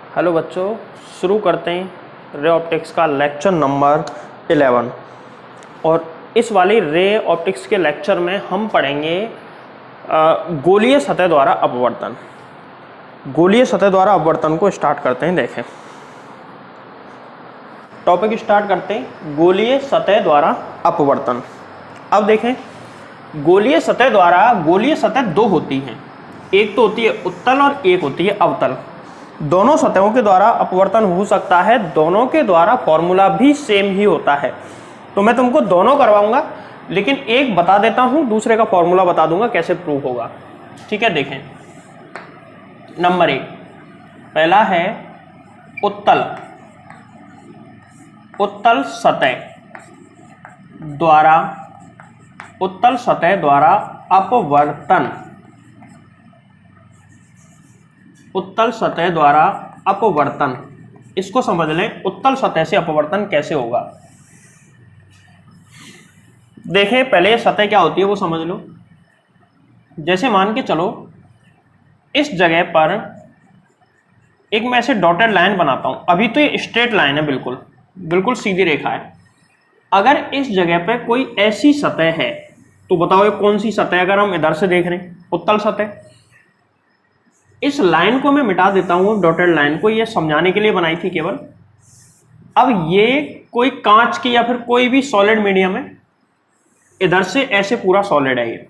Hello बच्चों, शुरू करते हैं रे ऑप्टिक्स का लेक्चर नंबर 11। और इस वाली रे ऑप्टिक्स के लेक्चर में हम पढ़ेंगे गोलीय सतह द्वारा अपवर्तन। गोलीय सतह द्वारा अपवर्तन को स्टार्ट करते हैं। देखें, टॉपिक स्टार्ट करते हैं गोलीय सतह द्वारा अपवर्तन। अब देखें, गोलीय सतह दो होती हैं, एक तो होती है उत्तल और एक होती है अवतल। दोनों सतहों के द्वारा अपवर्तन हो सकता है, दोनों के द्वारा फॉर्मूला भी सेम ही होता है। तो मैं तुमको दोनों करवाऊंगा, लेकिन एक बता देता हूं, दूसरे का फॉर्मूला बता दूंगा कैसे प्रूव होगा। ठीक है, देखें नंबर 1, पहला है उत्तल सतह द्वारा अपवर्तन। उत्तल सतह द्वारा अपवर्तन, इसको समझ लें, उत्तल सतह से अपवर्तन कैसे होगा। देखें, पहले सतह क्या होती है वो समझ लो। जैसे मान के चलो, इस जगह पर एक मैं ऐसे डॉटेड लाइन बनाता हूं। अभी तो ये स्ट्रेट लाइन है, बिल्कुल सीधी रेखा है। अगर इस जगह पे कोई ऐसी सतह है तो बताओ ये कौन सी सतह है। अगर हम इधर से देख रहे हैं, उत्तल सतह। इस लाइन को मैं मिटा देता हूं, डॉटेड लाइन को, ये समझाने के लिए बनाई थी केवल। अब ये कोई कांच की या फिर कोई भी सॉलिड मीडियम है, इधर से ऐसे पूरा सॉलिड है। ये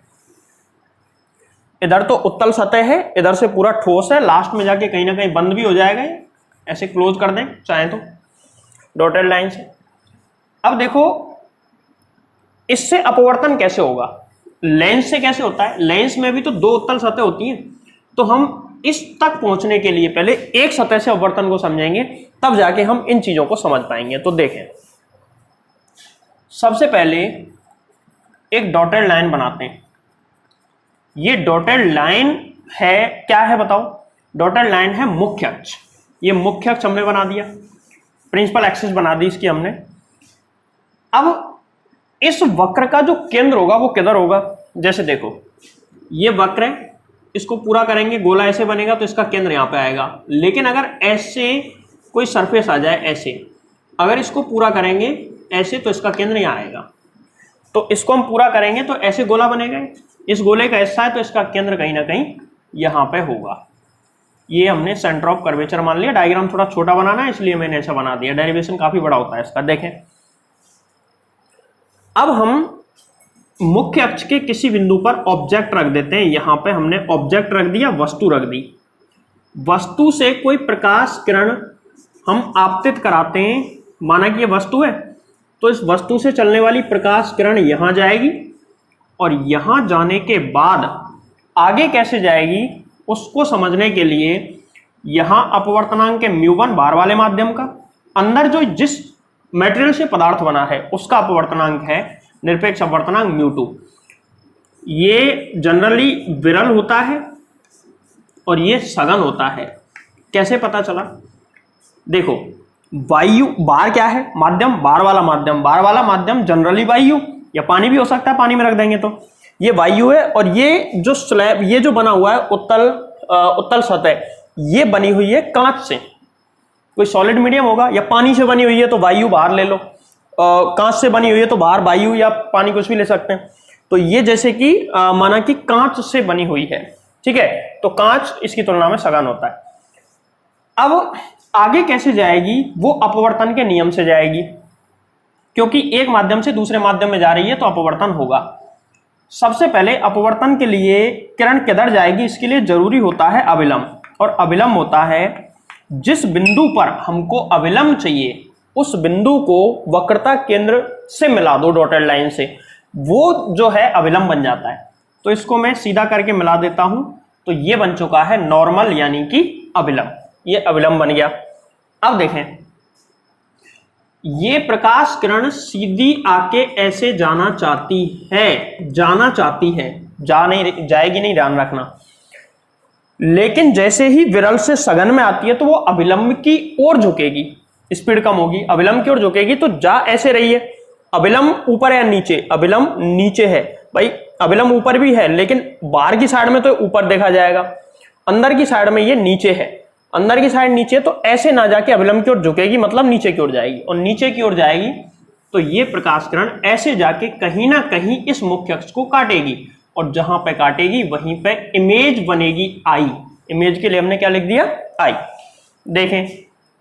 इधर तो उत्तल सतह है, इधर से पूरा ठोस है, लास्ट में जाके कहीं ना कहीं बंद भी हो जाएगा। ये ऐसे क्लोज कर दें चाहे तो डॉटेड लाइन से। अब देखो, इससे अपवर्तन कैसे होगा, लेंस से कैसे होता है। लेंस में भी तो दो उत्तल सतह होती हैं, तो हम इस तक पहुंचने के लिए पहले एक सतह से अपवर्तन को समझेंगे, तब जाके हम इन चीजों को समझ पाएंगे। तो देखें, सबसे पहले एक डॉटेड लाइन बनाते हैं। ये डॉटेड लाइन है, क्या है बताओ। डॉटेड लाइन है मुख्य अक्ष। ये मुख्य अक्ष हमने बना दिया, प्रिंसिपल एक्सिस बना दी इसकी हमने। अब इस वक्र का जो केंद्र होगा वो किधर होगा। जैसे देखो, ये वक्र है, इसको पूरा करेंगे, गोला ऐसे बनेगा तो इसका केंद्र यहां पे आएगा। लेकिन अगर ऐसे कोई सरफेस आ जाए, ऐसे अगर इसको पूरा करेंगे ऐसे, तो इसका केंद्र यहां आएगा। तो इसको हम पूरा करेंगे तो ऐसे गोला बनेगा। इस गोले का हिस्सा है तो इसका केंद्र कहीं ना कहीं यहां पे होगा। ये हमने सेंटर ऑफ कर्वेचर मान लिया। डायग्राम थोड़ा छोटा बनाना है, इसलिए मैंने ऐसा बना दिया। डेरिवेशन काफी बड़ा होता है इसका। देखें, अब हम मुख्य अक्ष के किसी बिंदु पर ऑब्जेक्ट रख देते हैं। यहां पे हमने ऑब्जेक्ट रख दिया, वस्तु रख दी। वस्तु से कोई प्रकाश किरण हम आपतित कराते हैं। माना कि ये वस्तु है, तो इस वस्तु से चलने वाली प्रकाश किरण यहां जाएगी, और यहां जाने के बाद आगे कैसे जाएगी उसको समझने के लिए यहां अपवर्तनांक है μ1 बाहर वाले माध्यम का, अंदर जो जिस मटेरियल से पदार्थ बना है उसका अपवर्तनांक है निरपेक्ष अपवर्तनांक μ2। ये जनरली विरल होता है और ये सघन होता है। कैसे पता चला, देखो, वायु बाहर क्या है, माध्यम, बाहर वाला माध्यम जनरली वायु या पानी भी हो सकता है, पानी में रख देंगे तो ये वायु है। और ये जो स्लैब, ये जो बना हुआ है उत्तल सतह, ये बनी हुई है कांच से। कोई सॉलिड मीडियम होगा, या पानी से बनी हुई है तो वायु बाहर ले लो, कांच से बनी हुई है तो बाहर वायु या पानी कुछ भी ले सकते हैं। तो ये जैसे कि माना कि कांच से बनी हुई है, ठीक है, तो कांच इसकी तुलना में सघन होता है। अब आगे कैसे जाएगी, वो अपवर्तन के नियम से जाएगी, क्योंकि एक माध्यम से दूसरे माध्यम में जा रही है तो अपवर्तन होगा। सबसे पहले अपवर्तन के लिए किरण किधर जाएगी, इसके लिए जरूरी होता है अविलंब। और अविलंब होता है, जिस बिंदु पर हमको अविलंब चाहिए उस बिंदु को वक्रता केंद्र से मिला दो डॉटेड लाइन से, वो जो है अविलंब बन जाता है। तो इसको मैं सीधा करके मिला देता हूं, तो ये बन चुका है नॉर्मल, यानी कि अविलंब। ये अविलंब बन गया। अब देखें, ये प्रकाश किरण सीधी आके ऐसे जाना चाहती है, जाएगी नहीं, ध्यान रखना। लेकिन जैसे ही विरल से सघन में आती है तो वो अविलंब की ओर झुकेगी, स्पीड कम होगी, अविलंब की ओर झुकेगी। तो जा ऐसे रही है, अविलंब ऊपर है नीचे, अविलंब नीचे है भाई, अविलंब ऊपर भी है लेकिन बाहर की साइड में तो ऊपर देखा जाएगा, अंदर की साइड में ये नीचे है। अंदर की साइड नीचे, तो ऐसे ना जाके अभिलंब की ओर झुकेगी, मतलब नीचे की ओर जाएगी, और नीचे की ओर जाएगी तो ये प्रकाश किरण ऐसे जाके कहीं ना कहीं इस मुख्य अक्ष को काटेगी, और जहां पे काटेगी वहीं पे इमेज बनेगी आई। इमेज के लिए हमने क्या लिख दिया, आई। देखें,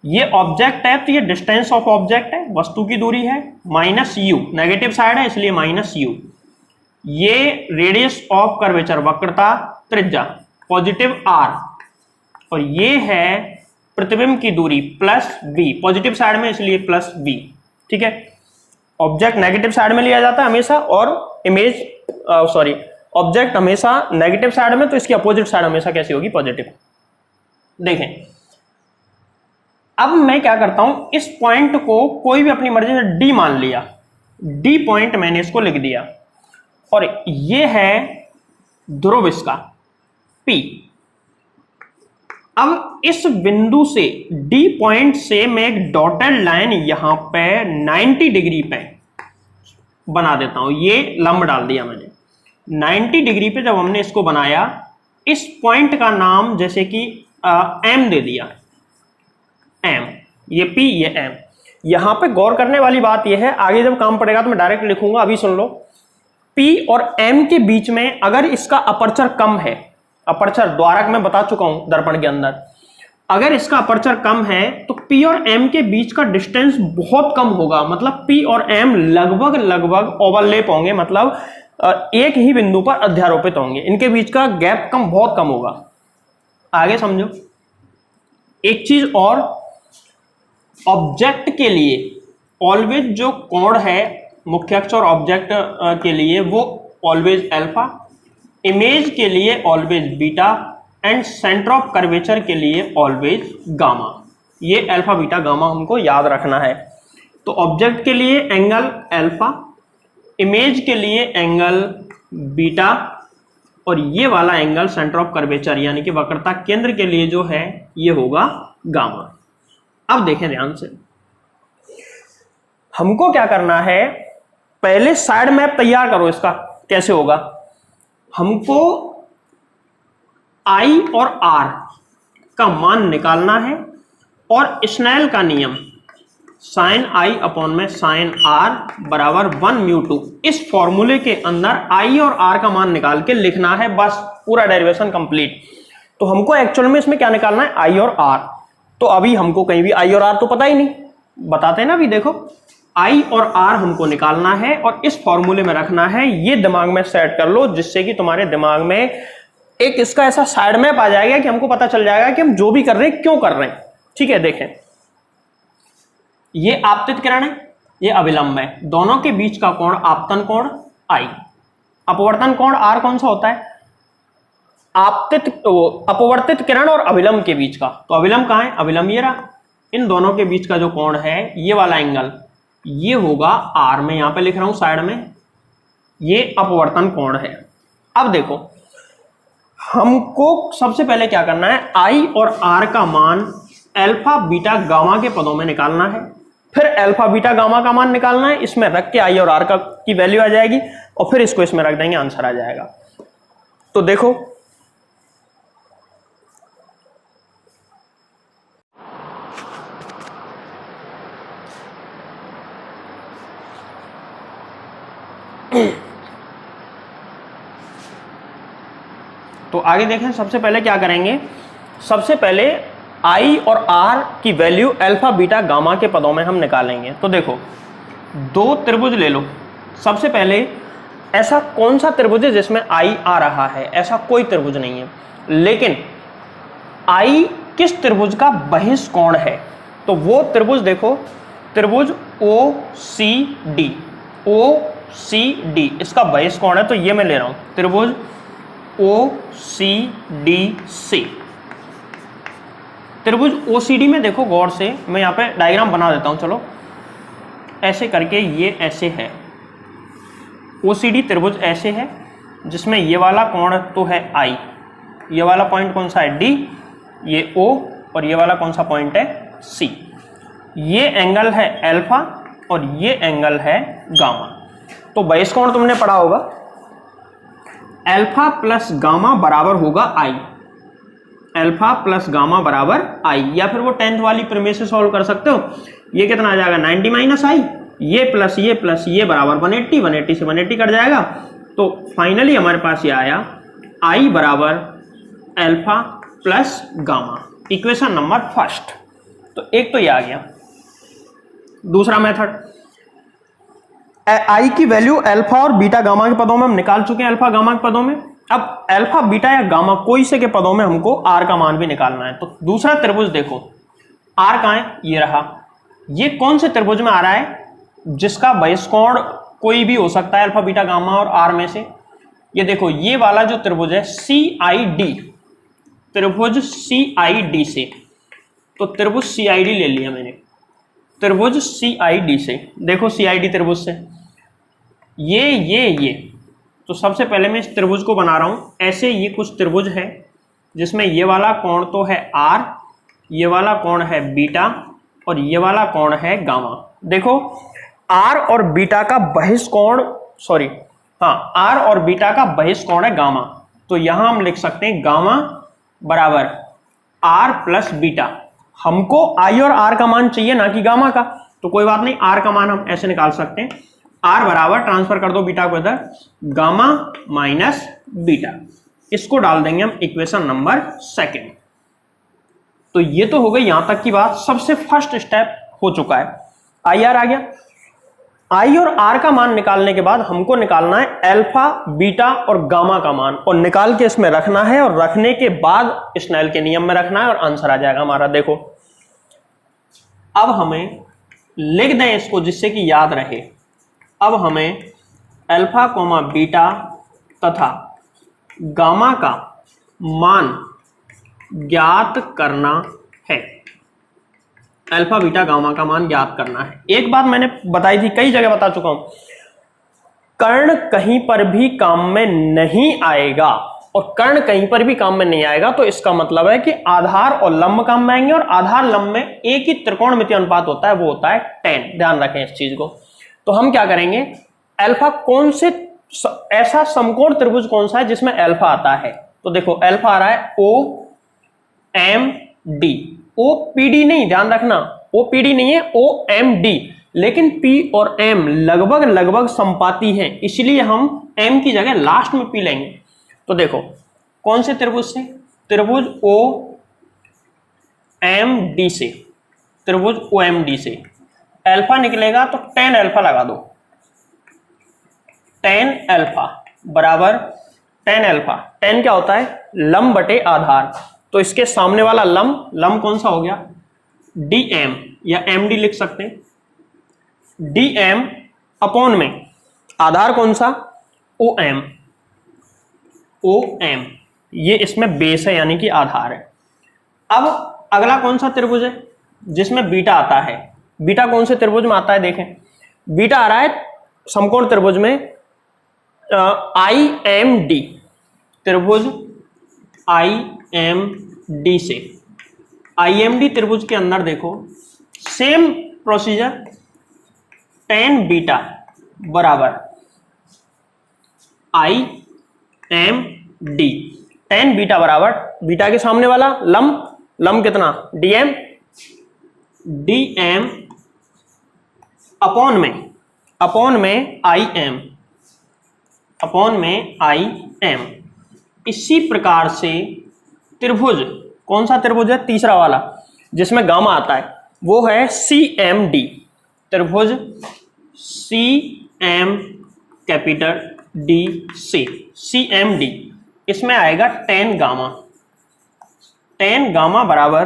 ये ऑब्जेक्ट है तो ये डिस्टेंस ऑफ ऑब्जेक्ट है, वस्तु की दूरी है, माइनस यू, नेगेटिव साइड है इसलिए माइनस यू। ये रेडियस ऑफ कर्वेचर, वक्रता त्रिज्या, पॉजिटिव आर, और ये है प्रतिबिंब की दूरी प्लस बी, पॉजिटिव साइड में इसलिए प्लस बी। ठीक है, ऑब्जेक्ट नेगेटिव साइड में लिया जाता है हमेशा, और इमेज ऑब्जेक्ट हमेशा नेगेटिव साइड में, तो इसकी अपोजिट साइड हमेशा कैसी होगी, पॉजिटिव। देखें, अब मैं क्या करता हूं, इस पॉइंट को कोई भी अपनी मर्जी से डी मान लिया, डी पॉइंट मैंने इसको लिख दिया, और ये है ध्रुव इसका P। अब इस बिंदु से डी पॉइंट से मैं एक डॉटेड लाइन यहां पे 90 डिग्री पे बना देता हूं, ये लंब डाल दिया मैंने 90 डिग्री पे। जब हमने इसको बनाया, इस पॉइंट का नाम जैसे कि M दे दिया, M, ये P, ये M। यहां पे गौर करने वाली बात यह है, आगे जब काम पड़ेगा तो मैं डायरेक्ट लिखूंगा, अभी सुन लो। P और M के बीच में अगर इसका अपर्चर कम है, अपर्चर द्वारक मैं बता चुका हूं दर्पण के अंदर, अगर इसका अपर्चर कम है तो P और M के बीच का डिस्टेंस बहुत कम होगा, मतलब P और M लगभग ओवरलैप होंगे, मतलब एक ही बिंदु पर अध्यारोपित होंगे, इनके बीच का गैप बहुत कम होगा। आगे समझो, एक चीज और, ऑब्जेक्ट के लिए ऑलवेज जो कोण है मुख्य अक्ष और ऑब्जेक्ट के लिए वो ऑलवेज अल्फा, इमेज के लिए always beta, and centre of curvature के लिए ऑलवेज गामा। ये अल्फा बीटा गामा हमको याद रखना है। तो ऑब्जेक्ट के लिए एंगल अल्फा, इमेज के लिए एंगल बीटा, और ये वाला एंगल सेंटर ऑफ कर्वेचर यानी कि वक्रता केंद्र के लिए जो है ये होगा गामा। अब देखें ध्यान से, हमको क्या करना है, पहले साइड मैप तैयार करो। इसका कैसे होगा, हमको I और R का मान निकालना है, और स्नेल का नियम साइन I अपॉन में साइन R बराबर 1 म्यू 2, इस फॉर्मूले के अंदर I और R का मान निकाल के लिखना है, बस पूरा डेरिवेशन कंप्लीट। तो हमको एक्चुअल में इसमें क्या निकालना है, I और R। तो अभी हमको कहीं भी I और R तो पता ही नहीं, बताते हैं ना, अभी देखो I और R हमको निकालना है और इस फॉर्मूले में रखना है। ये दिमाग में सेट कर लो, जिससे कि तुम्हारे दिमाग में एक इसका ऐसा साइड मैप आ जाएगा कि हमको पता चल जाएगा कि हम जो भी कर रहे हैं क्यों कर रहे हैं। ठीक है, देखें, ये आपतित किरण है, ये अभिलंब है, दोनों के बीच का कोण आपतन कोण I, अपवर्तन कोण R कौन सा होता है, अपवर्तित किरण और अभिलंब के बीच का। तो अभिलंब कहां है, अभिलंब ये रहा, इन दोनों के बीच का जो कोण है ये वाला एंगल, ये होगा R, में यहां पे लिख रहा हूं साइड में, ये अपवर्तन कोण है। अब देखो, हमको सबसे पहले क्या करना है, I और R का मान अल्फा बीटा गामा के पदों में निकालना है, फिर अल्फा बीटा गामा का मान निकालना है, इसमें रख के I और R की वैल्यू आ जाएगी, और फिर इसको इसमें रख देंगे, आंसर आ जाएगा। तो देखो, तो आगे देखें, सबसे पहले क्या करेंगे, सबसे पहले I और R की वैल्यू अल्फा बीटा गामा के पदों में हम निकालेंगे। तो देखो, दो त्रिभुज ले लो, सबसे पहले ऐसा कौन सा त्रिभुज है जिसमें I आ रहा है, ऐसा कोई त्रिभुज नहीं है, लेकिन I किस त्रिभुज का बहिष कोण है, तो वो त्रिभुज देखो, त्रिभुज OCD, OCD इसका बहिष कोण है, तो ये मैं ले रहा हूं त्रिभुज OCDC। त्रिभुज OCD में देखो गौर से, मैं यहाँ पे डायग्राम बना देता हूँ, चलो ऐसे करके, ये ऐसे है, OCD त्रिभुज ऐसे है, जिसमें ये वाला कोण तो है I, ये वाला पॉइंट कौन सा है D, ये O, और ये वाला कौन सा पॉइंट है C। ये एंगल है अल्फा और ये एंगल है गामा। तो बहिष कोण तुमने पढ़ा होगा, अल्फा प्लस गामा बराबर होगा I, अल्फा प्लस गामा बराबर आई, या फिर वो 10th वाली प्रमेय से सॉल्व कर सकते हो। ये कितना आ जाएगा 90 माइनस आई, ये प्लस ये बराबर 180, 180 से 180 कट जाएगा। तो फाइनली हमारे पास ये आया आई बराबर alpha plus gamma, equation number first. तो एक तो ये आ गया। दूसरा मेथड, आई की वैल्यू अल्फा और बीटा गामा के पदों में हम निकाल चुके हैं, अल्फा गामा के पदों में। अब अल्फा बीटा या गामा कोई से के पदों में हमको आर का मान भी निकालना है। तो दूसरा त्रिभुज देखो, आर कहाँ है, ये रहा। ये कौन से त्रिभुज में आ रहा है, जिसका बहिष्कोण कोई भी हो सकता है अल्फा बीटा गामा और आर में से। ये देखो, ये वाला जो त्रिभुज है CID, त्रिभुज CID से, तो त्रिभुज CID ले लिया मैंने, त्रिभुज CID से। देखो CID त्रिभुज से ये तो सबसे पहले मैं इस त्रिभुज को बना रहा हूं ऐसे। ये कुछ त्रिभुज है जिसमें ये वाला कोण तो है R, ये वाला कोण है बीटा और ये वाला कोण है गामा। देखो R और बीटा का बहिष्कोण, सॉरी हाँ, R और बीटा का बहिष्कोण है गामा। तो यहां हम लिख सकते हैं गामा बराबर R प्लस बीटा। हमको I और R का मान चाहिए ना कि गामा का, तो कोई बात नहीं, R का मान हम ऐसे निकाल सकते हैं। R बराबर, ट्रांसफर कर दो बीटा को इधर, गामा माइनस बीटा। इसको डाल देंगे हम इक्वेशन नंबर सेकंड। तो ये तो हो गई यहां तक की बात, सबसे फर्स्ट स्टेप हो चुका है। आई आर आ गया। आई और आर का मान निकालने के बाद हमको निकालना है अल्फा बीटा और गामा का मान, और निकाल के इसमें रखना है, और रखने के बाद स्नेल के नियम में रखना है और आंसर आ जाएगा हमारा। देखो अब हमें लिख दें इसको जिससे कि याद रहे। अब हमें अल्फा कोमा बीटा तथा गामा का मान ज्ञात करना है। अल्फा बीटा गामा का मान ज्ञात करना है। एक बात मैंने बताई थी, कई जगह बता चुका हूं, कर्ण कहीं पर भी काम में नहीं आएगा, और कर्ण कहीं पर भी काम में नहीं आएगा तो इसका मतलब है कि आधार और लंब काम में आएंगे, और आधार लंब में एक ही त्रिकोणमितीय अनुपात होता है, वो होता है 10। ध्यान रखें इस चीज को। तो हम क्या करेंगे, अल्फा कौन से, ऐसा समकोण त्रिभुज कौन सा है जिसमें अल्फा आता है। तो देखो अल्फा आ रहा है OMD, OPD नहीं, ध्यान रखना OPD नहीं है, OMD। लेकिन P और M लगभग लगभग समपाती हैं, इसलिए हम M की जगह लास्ट में P लेंगे। तो देखो कौन से त्रिभुज से, त्रिभुज OMD से, त्रिभुज OMD से अल्फा निकलेगा तो tan अल्फा लगा दो। tan अल्फा बराबर tan अल्फा, tan क्या होता है, लंब बटे आधार। तो इसके सामने वाला लंब कौन सा हो गया, DM या MD लिख सकते हैं। DM अपॉन में आधार कौन सा, OM, ये इसमें बेस है यानी कि आधार है। अब अगला कौन सा त्रिभुज है जिसमें बीटा आता है। बीटा कौन से त्रिभुज में आता है, देखें बीटा आ रहा है समकोण त्रिभुज में IMD, त्रिभुज IMD से। IMD त्रिभुज के अंदर देखो सेम प्रोसीजर, tan बीटा बराबर IMD, tan बीटा बराबर बीटा के सामने वाला लंब कितना DM, DM अपॉन में IM। इसी प्रकार से त्रिभुज, कौन सा त्रिभुज है, तीसरा वाला जिसमें गामा आता है, वो है CMD, त्रिभुज CM कैपिटल D से, CMD। इसमें आएगा tan गामा बराबर,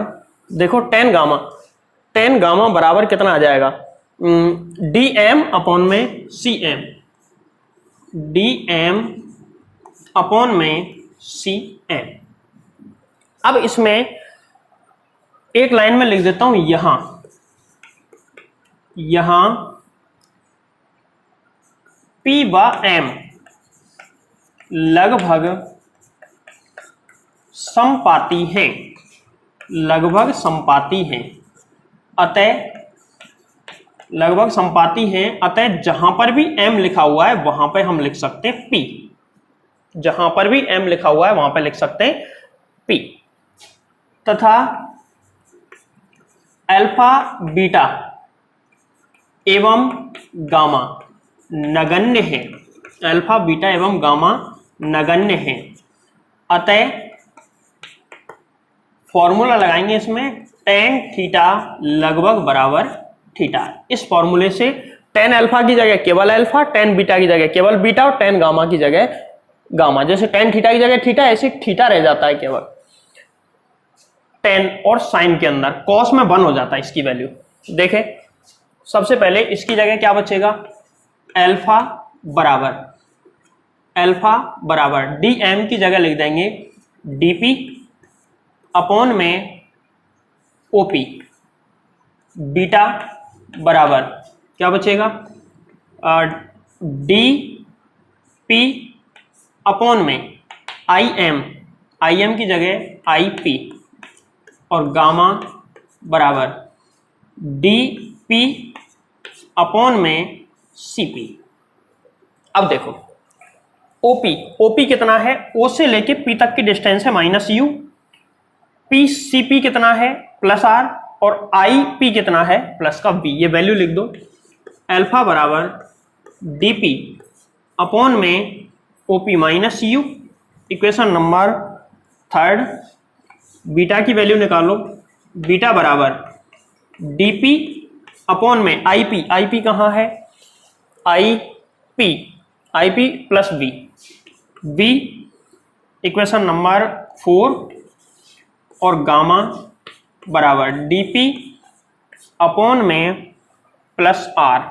देखो tan गामा बराबर कितना आ जाएगा, DM अपॉन में CM, DM अपॉन में CM। अब इसमें एक लाइन में लिख देता हूं, यहां P व M लगभग समपाती हैं, अतः जहां पर भी M लिखा हुआ है वहां पे हम लिख सकते हैं P, जहां पर भी M लिखा हुआ है वहां पे लिख सकते हैं P। तथा अल्फा बीटा एवं गामा नगण्य है, अल्फा बीटा एवं गामा नगण्य है, अतः फॉर्मूला लगाएंगे इसमें tan थीटा लगभग बराबर थीटा। इस फॉर्मूले से tan अल्फा की जगह केवल अल्फा, tan बीटा की जगह केवल बीटा और tan गामा की जगह गामा। जैसे tan थीटा की जगह थीटा, ऐसे थीटा रह जाता है केवल tan और sin के अंदर, cos में 1 हो जाता है इसकी वैल्यू। देखें सबसे पहले इसकी जगह क्या बचेगा, अल्फा बराबर dm की जगह लिख देंगे dp अपॉन में OP, बीटा बराबर क्या बचेगा DP अपॉन में IM की जगह IP और गामा बराबर DP अपॉन में CP। अब देखो OP कितना है, O से लेके P तक की डिस्टेंस है -u, PCP कितना है +r और IP कितना है प्लस का V। ये वैल्यू लिख दो, अल्फा बराबर DP अपॉन में OP -u, equation number 3। Beta की वैल्यू निकालो, बीटा बराबर DP अपॉन में IP कहाँ है, IP plus V equation number 4 और गामा बराबर DP अपॉन में +r,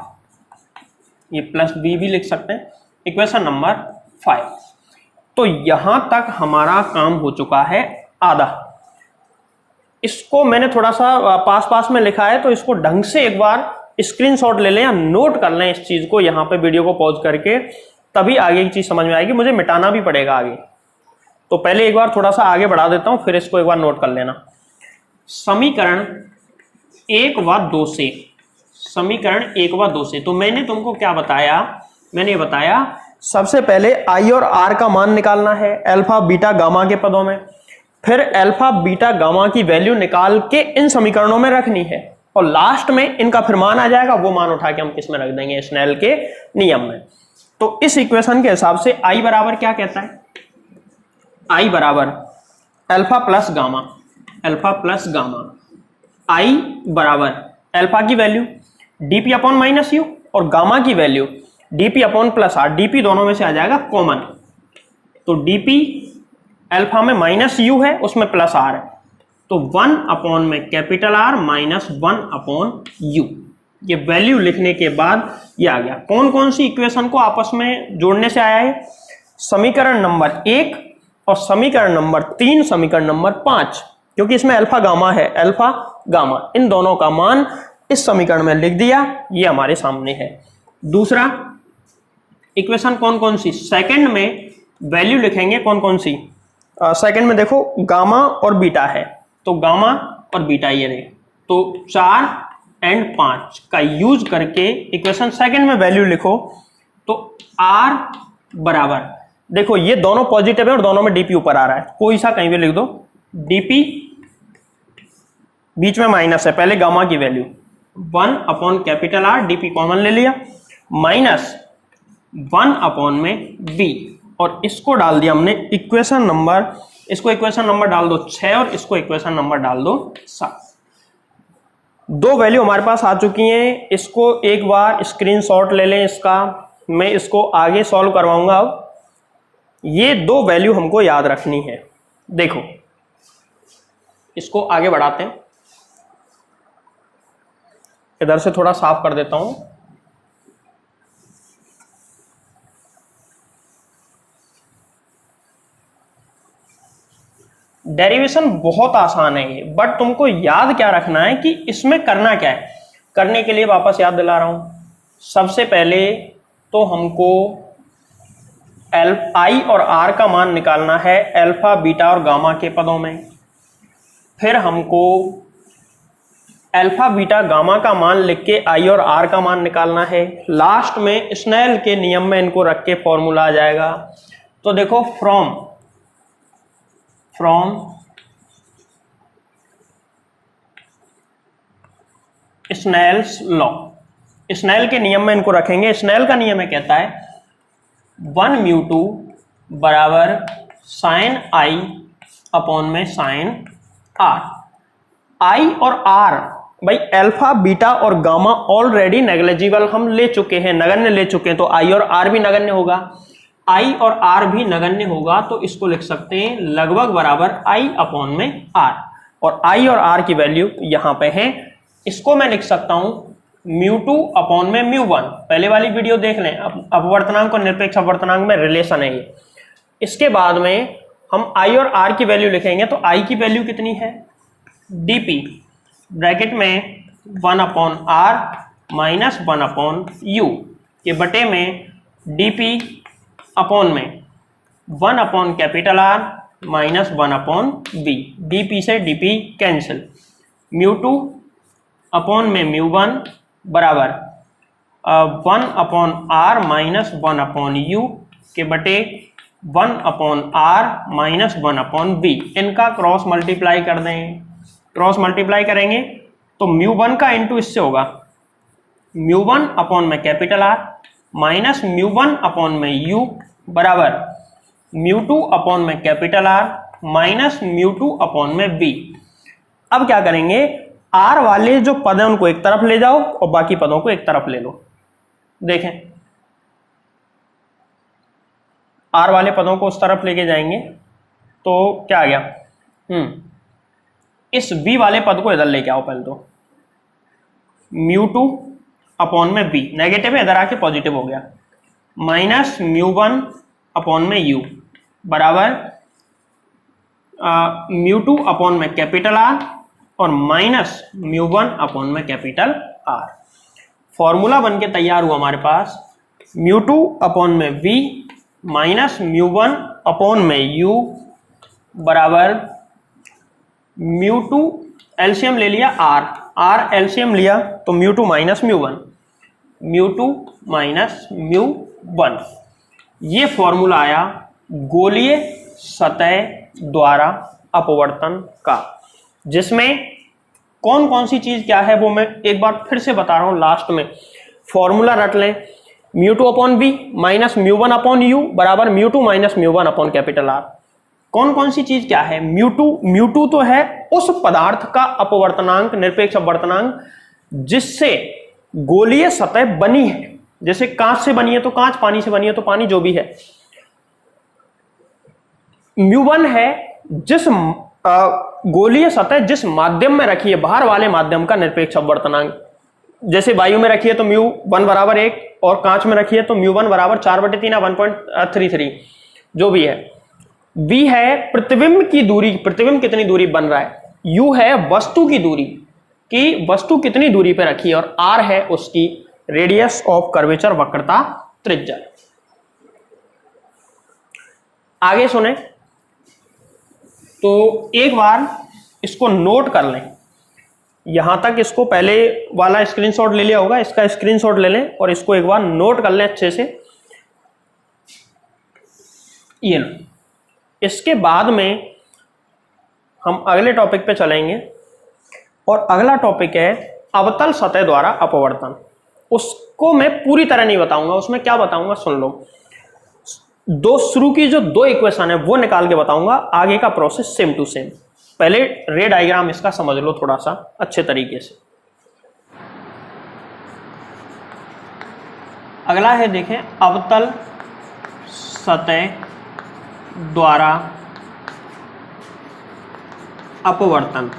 ये प्लस V भी लिख सकते हैं, इक्वेशन नंबर 5। तो यहां तक हमारा काम हो चुका है आधा। इसको मैंने थोड़ा सा पास में लिखा है, तो इसको ढंग से एक बार स्क्रीनशॉट ले लें या नोट कर लें इस चीज को, यहां पे वीडियो को पॉज करके, तभी आगे की चीज समझ में आएगी। मुझे मिटाना भी पड़ेगा आगे, तो पहले एक बार थोड़ा सा आगे बढ़ा देता हूं, फिर इसको एक बार नोट कर लेना। समीकरण 1 व 2 से तो मैंने तुमको क्या बताया, मैंने बताया सबसे पहले I और R का मान निकालना है अल्फा बीटा गामा के पदों में, फिर अल्फा बीटा गामा की वैल्यू निकाल के इन समीकरणों में रखनी है, और लास्ट में इनका फिर मान आ जाएगा, वो मान उठा के हम किस में रख देंगे, स्नेल के नियम में। तो इस इक्वेशन के हिसाब से I बराबर क्या कहता है, I बराबर अल्फा प्लस गामा, I बराबर अल्फा की वैल्यू DP अपॉन -u और गामा की value DP upon +r, DP दोनों में से आ जाएगा कॉमन, तो DP अल्फा में -u है, उसमें +r है, तो 1 अपॉन में कैपिटल R -1 अपॉन u। ये वैल्यू लिखने के बाद ये आ गया। कौन कौन सी इक्वेशन को आपस में जोड़ने से आया है, समीकरण नंबर 1 और समीकरण नंबर 3, समीकरण नंबर 5, क्योंकि इसमें अल्फा गामा है, अल्फा गामा, इन दोनों का मान इस समीकरण में लिख दिया, ये हमारे सामने है। दूसरा इक्वेशन कौन कौन सी, सेकंड में वैल्यू लिखेंगे कौन कौन सी, सेकंड में देखो गामा और बीटा है, तो गामा और बीटा ये रहे, तो 4 और 5 का यूज करके इक्वेशन सेकंड में वैल्यू लिखो, तो R बराबर, देखो ये दोनों पॉजिटिव है और दोनों में DP ऊपर आ रहा है, कोई सा कहीं भी लिख दो, DP बीच में माइनस है, पहले गामा की value 1 upon capital R, DP common ले लिया, -1 अपॉन में V, और इसको डाल दिया हमने इक्वेशन नंबर, इसको इक्वेशन नंबर डाल दो 6 और इसको इक्वेशन नंबर डाल दो 7। दो वैल्यू हमारे पास आ चुकी हैं, इसको एक बार स्क्रीनशॉट ले लें इसका, मैं इसको आगे सॉल्व करवाऊंगा। अब ये दो वैल्यू हमको याद रखनी है। देखो इसको आगे बढ़ाते हैं, इधर से थोड़ा साफ कर देता हूं। डेरिवेशन बहुत आसान है ये, बट तुमको याद क्या रखना है कि इसमें करना क्या है। करने के लिए वापस याद दिला रहा हूं, सबसे पहले तो हमको I और R का मान निकालना है अल्फा बीटा और गामा के पदों में, फिर हमको अल्फा बीटा गामा का मान लिख के I और R का मान निकालना है, लास्ट में स्नेल के नियम में इनको रख के फॉर्मूला आ जाएगा। तो देखो फ्रॉम स्नेल्स लॉ, स्नेल के नियम में इनको रखेंगे। स्नेल का नियम है, कहता है 1μ2 बराबर साइन आई अपॉन में साइन आर। आई और आर भाई अल्फा बीटा और गामा ऑलरेडी नेग्लिजिबल हम ले चुके हैं, नगण्य ले चुके हैं, तो आई और आर भी नगण्य होगा। आई और आर भी नगण्य होगा तो इसको लिख सकते हैं लगभग बराबर आई अपॉन में आर, और आई और आर की वैल्यू यहां पे है। इसको मैं लिख सकता हूं μ2 अपॉन में μ1। पहले वाली वीडियो देख लें, अपवर्तनांक और निरपेक्ष अपवर्तनांक में रिलेशन है ये। इसके बाद में हम आई और आर की वैल्यू लिखेंगे, तो आई की वैल्यू कितनी है dp ब्रैकेट में 1 upon r minus 1 upon u के बटे में dp अपॉन में 1 upon capital R minus 1 upon b, dp से dp कैंसिल, μ2 अपॉन में μ1 बराबर 1 upon r minus 1 upon u के बटे 1 upon r minus 1 upon b. इनका क्रॉस मल्टीप्लाई कर दें, क्रॉस मल्टीप्लाई करेंगे तो μ1 का इंटू इससे होगा μ1 अपॉन में कैपिटल आर माइनस μ1 अपॉन में यू बराबर μ2 अपॉन में कैपिटल आर माइनस μ2 अपॉन में बी। अब क्या करेंगे, आर वाले जो पद हैं उनको एक तरफ ले जाओ और बाकी पदों को एक तरफ ले लो। देखें, आर वाले पदों को उस तरफ लेके जाएंगे तो क्या आ गया, इस बी वाले पद को इधर लेके आओ पहले तो, μ2 अपॉन में बी नेगेटिव है, इधर आके पॉजिटिव हो गया, माइनस μ1 अपॉन में यू बराबर μ2 अपॉन में कैपिटल आर और माइनस μ1 अपॉन में कैपिटल आर। फॉर्मूला बन के तैयार हुआ हमारे पास μ2 अपॉन में v माइनस μ1 अपॉन में u बराबर μ2 एलसीएम ले लिया r एलसीएम लिया तो μ2 माइनस μ1, μ2 माइनस μ1। ये फॉर्मूला आया गोलीय सतह द्वारा अपवर्तन का, जिसमें कौन कौन सी चीज क्या है वो मैं एक बार फिर से बता रहा हूं। लास्ट में फॉर्मूला रट लें, μ2 upon B minus μ1 upon U बराबर μ2 माइनस μ1 अपॉन कैपिटल आर। कौन कौन सी चीज क्या है, μ2 तो है उस पदार्थ का अपवर्तनांक, निरपेक्ष अपवर्तनांक जिससे गोलीय सतह बनी है। जैसे कांच से बनी है तो कांच, पानी से बनी है तो पानी, जो भी है। μ1 है जिस गोलीय सतह जिस माध्यम में रखी है, बाहर वाले माध्यम का निरपेक्ष अपवर्तनांक। जैसे वायु में रखी है तो μ1 बराबर 1 और कांच में रखी है तो μ1 बराबर 4/3 या 1.33 जो भी है। v है प्रतिबिंब की दूरी, प्रतिबिंब कितनी दूरी बन रहा है। u है वस्तु की दूरी, कि वस्तु कितनी दूरी पे रखी है, और r है उसकी रेडियस ऑफ कर्वेचर, वक्रता त्रिज्या। आगे सुने तो एक बार इसको नोट कर लें, यहां तक इसको पहले वाला स्क्रीनशॉट ले लिया होगा, इसका स्क्रीनशॉट ले लें और इसको एक बार नोट कर लें अच्छे से। ये लो, इसके बाद में हम अगले टॉपिक पे चलेंगे और अगला टॉपिक है अवतल सतह द्वारा अपवर्तन। उसको मैं पूरी तरह नहीं बताऊंगा, उसमें क्या बताऊंगा सुन लो। दो शुरू की जो दो इक्वेशन है वो निकाल के बताऊंगा, आगे का प्रोसेस सेम टू सेम। पहले रे डायग्राम इसका समझ लो थोड़ा सा अच्छे तरीके से। अगला है देखें अवतल सतह द्वारा अपवर्तन।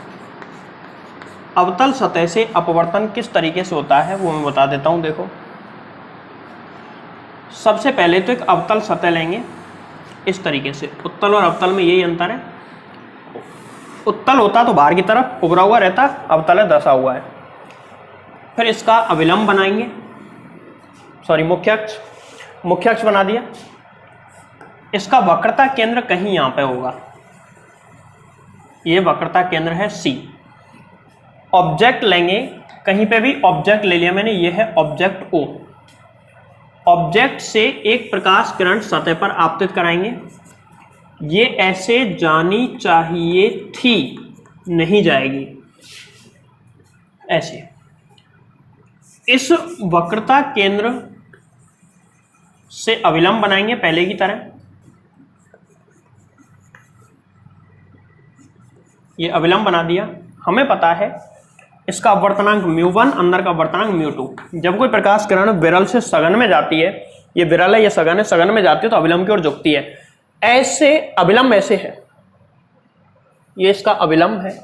अवतल सतह से अपवर्तन किस तरीके से होता है वो मैं बता देता हूं। देखो, सबसे पहले तो एक अवतल सतह लेंगे इस तरीके से। उत्तल और अवतल में यही अंतर है, उत्तल होता तो बाहर की तरफ उभरा हुआ रहता, अवतल है धंसा हुआ है। फिर इसका अविलंब बनाएंगे, सॉरी मुख्य अक्ष बना दिया। इसका वक्रता केंद्र कहीं यहां पे होगा, ये वक्रता केंद्र है C। ऑब्जेक्ट लेंगे, कहीं पे भी ऑब्जेक्ट ले लिया मैंने, ये है ऑब्जेक्ट O। ऑब्जेक्ट से एक प्रकाश किरण सतह पर आपतित कराएंगे, ये ऐसे जानी चाहिए थी, नहीं जाएगी, ऐसे। इस वक्रता केंद्र से अभिलंब बनाएंगे पहले की तरह। ये अभिलंब बना दिया। हमें पता है इसका अपवर्तनांक μ1, अंदर का अपवर्तनांक μ2। जब कोई प्रकाश किरण विरल से सघन में जाती है, ये विरल है, ये सघन है, सघन में जाती है तो अभिलंब की ओर झुकती है। ऐसे अभिलंब ऐसे है, ये इसका अभिलंब है,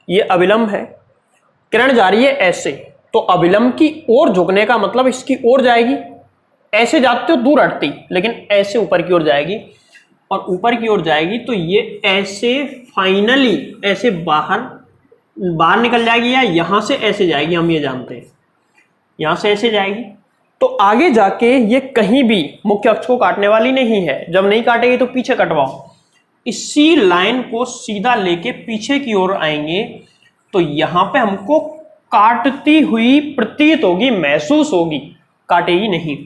ये अभिलंब है। किरण जा रही है ऐसे, तो अभिलंब की ओर झुकने का मतलब इसकी ओर जाएगी। ऐसे जाते हो दूर हटती, लेकिन ऐसे ऊपर की ओर जाएगी, और ऊपर की ओर जाएगी तो ये ऐसे फाइनली ऐसे बाहर निकल जाएगी, या यहां से ऐसे जाएगी। हम ये जानते हैं यहां से ऐसे जाएगी, तो आगे जाके ये कहीं भी मुख्य अक्ष को काटने वाली नहीं है। जब नहीं काटेगी तो पीछे कटवाओ। इसी लाइन को सीधा लेके पीछे की ओर आएंगे तो यहां पे हमको काटती हुई प्रतीत होगी, महसूस होगी, काटेगी नहीं।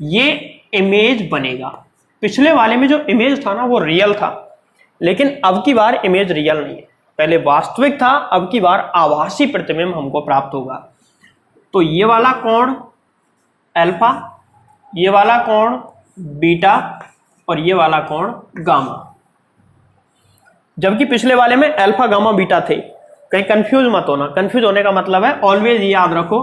ये इमेज बनेगा। पिछले वाले में जो इमेज था ना वो रियल था, लेकिन अब की बार इमेज रियल नहीं है। पहले वास्तविक था, अब की बार आभासी प्रतिबिंब हमको प्राप्त होगा। तो ये वाला कोण अल्फा, ये वाला कोण बीटा, और ये वाला कोण गामा। जबकि पिछले वाले में अल्फा गामा बीटा थे। कहीं कंफ्यूज मत होना। कंफ्यूज होने का मतलब है ऑलवेज याद रखो,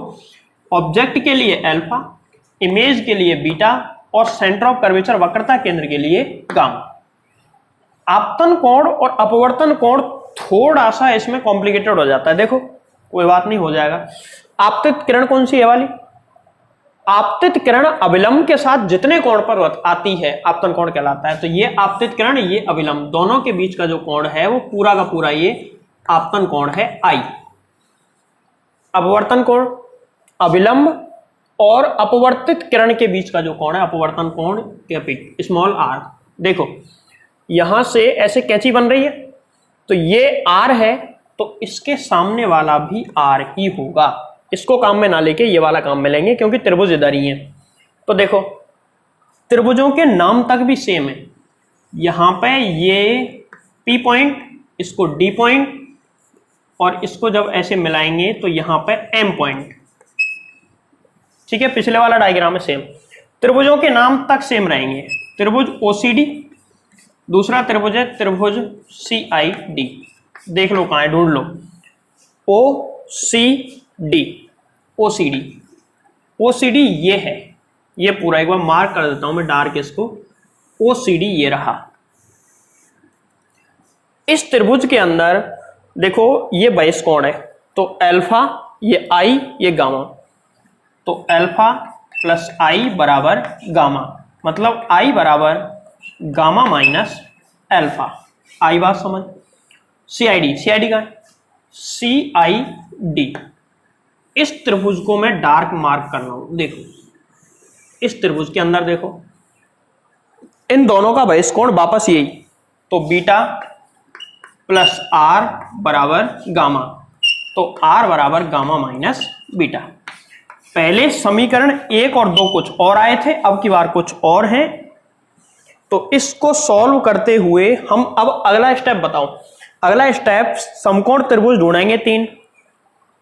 ऑब्जेक्ट के लिए अल्फा, इमेज के लिए बीटा, और सेंटर ऑफ कर्वेचर वक्रता केंद्र के लिए गामा। आपतन कोण और अपवर्तन कोण थोड़ा सा इसमें कॉम्प्लिकेटेड हो जाता है। देखो कोई बात नहीं, हो जाएगा। आपतित किरण कौन सी है वाली? आपतित किरण अभिलंब के साथ जितने कोण पर आती है आपतन कोण कहलाता है। तो ये आपतित किरण, ये अभिलंब, दोनों के बीच का जो कोण है वो पूरा का पूरा ये आपतन कोण है I। अपवर्तन कोण अभिलंब और अपवर्तित किरण के बीच का जो कोण है अपवर्तन कोण स्मॉल r। देखो यहां से ऐसे कैंची बन रही है, तो ये r है, तो इसके सामने वाला भी r ही होगा। इसको काम में ना लेके ये वाला काम में लेंगे, क्योंकि त्रिभुज इधर ही है। तो देखो त्रिभुजों के नाम तक भी सेम है। यहां पे ये P पॉइंट, इसको D पॉइंट, और इसको जब ऐसे मिलाएंगे तो यहां पे M पॉइंट। ठीक है, पिछले वाला डायग्राम है सेम। त्रिभुजों के नाम तक सेम रहेंगे। त्रिभुज OCD, दूसरा त्रिभुज है त्रिभुज CID। देख लो कहां है, ढूंढ लो। OCD ये है, ये पूरा एक बार मार्क कर देता हूं मैं डार्क इसको। OCD ये रहा। इस त्रिभुज के अंदर देखो ये बाइस कोण है, तो अल्फा, ये I, ये गामा। तो अल्फा प्लस I बराबर गामा, मतलब I बराबर गामा माइनस अल्फा। I बात समझ। CID का है CID। इस त्रिभुज को मैं डार्क मार्क कर रहा हूं। देखो इस त्रिभुज के अंदर देखो, इन दोनों का बहिष कोण वापस यही, तो बीटा प्लस R बराबर गामा। तो R बराबर गामा माइनस बीटा। पहले समीकरण 1 और 2 कुछ और आए थे, अब की बार कुछ और हैं। तो इसको सॉल्व करते हुए हम अब अगला स्टेप बताओ। अगला स्टेप समकोण त्रिभुज ढूंढेंगे 3,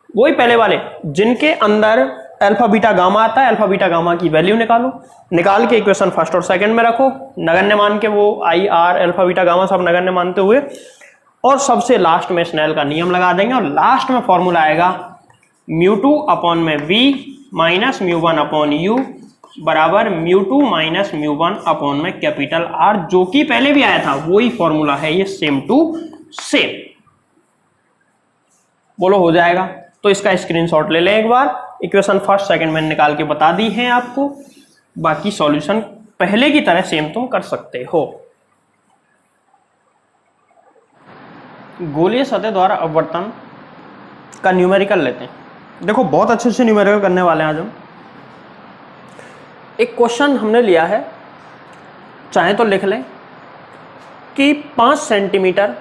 वही पहले वाले जिनके अंदर अल्फा बीटा गामा आता है। अल्फा बीटा गामा की वैल्यू निकालो, निकाल के इक्वेशन फर्स्ट और सेकंड में रखो, नगण्य मान के, वो I R alpha beta gamma सब नगण्य मानते हुए, और सबसे लास्ट में स्नेल का नियम लगा देंगे। और लास्ट में फॉर्मूला आएगा μ2 अपॉन में v माइनस μ1 अपॉन u बराबर μ2 माइनस μ1 अपॉन में कैपिटल R, जो कि पहले भी आया था वही फॉर्मूला है ये, सेम टू सेम। बोलो हो जाएगा? तो इसका स्क्रीनशॉट ले लें एक बार। इक्वेशन फर्स्ट सेकंड में निकाल के बता दी है आपको, बाकी सॉल्यूशन पहले की तरह सेम तुम कर सकते हो। गोलीय सतह द्वारा अपवर्तन का न्यूमेरिकल लेते हैं। देखो बहुत अच्छे से न्यूमेरिकल करने वाले हैं आज हम। एक क्वेश्चन हमने लिया है, चाहे तो लिख लें कि 5 सेंटीमीटर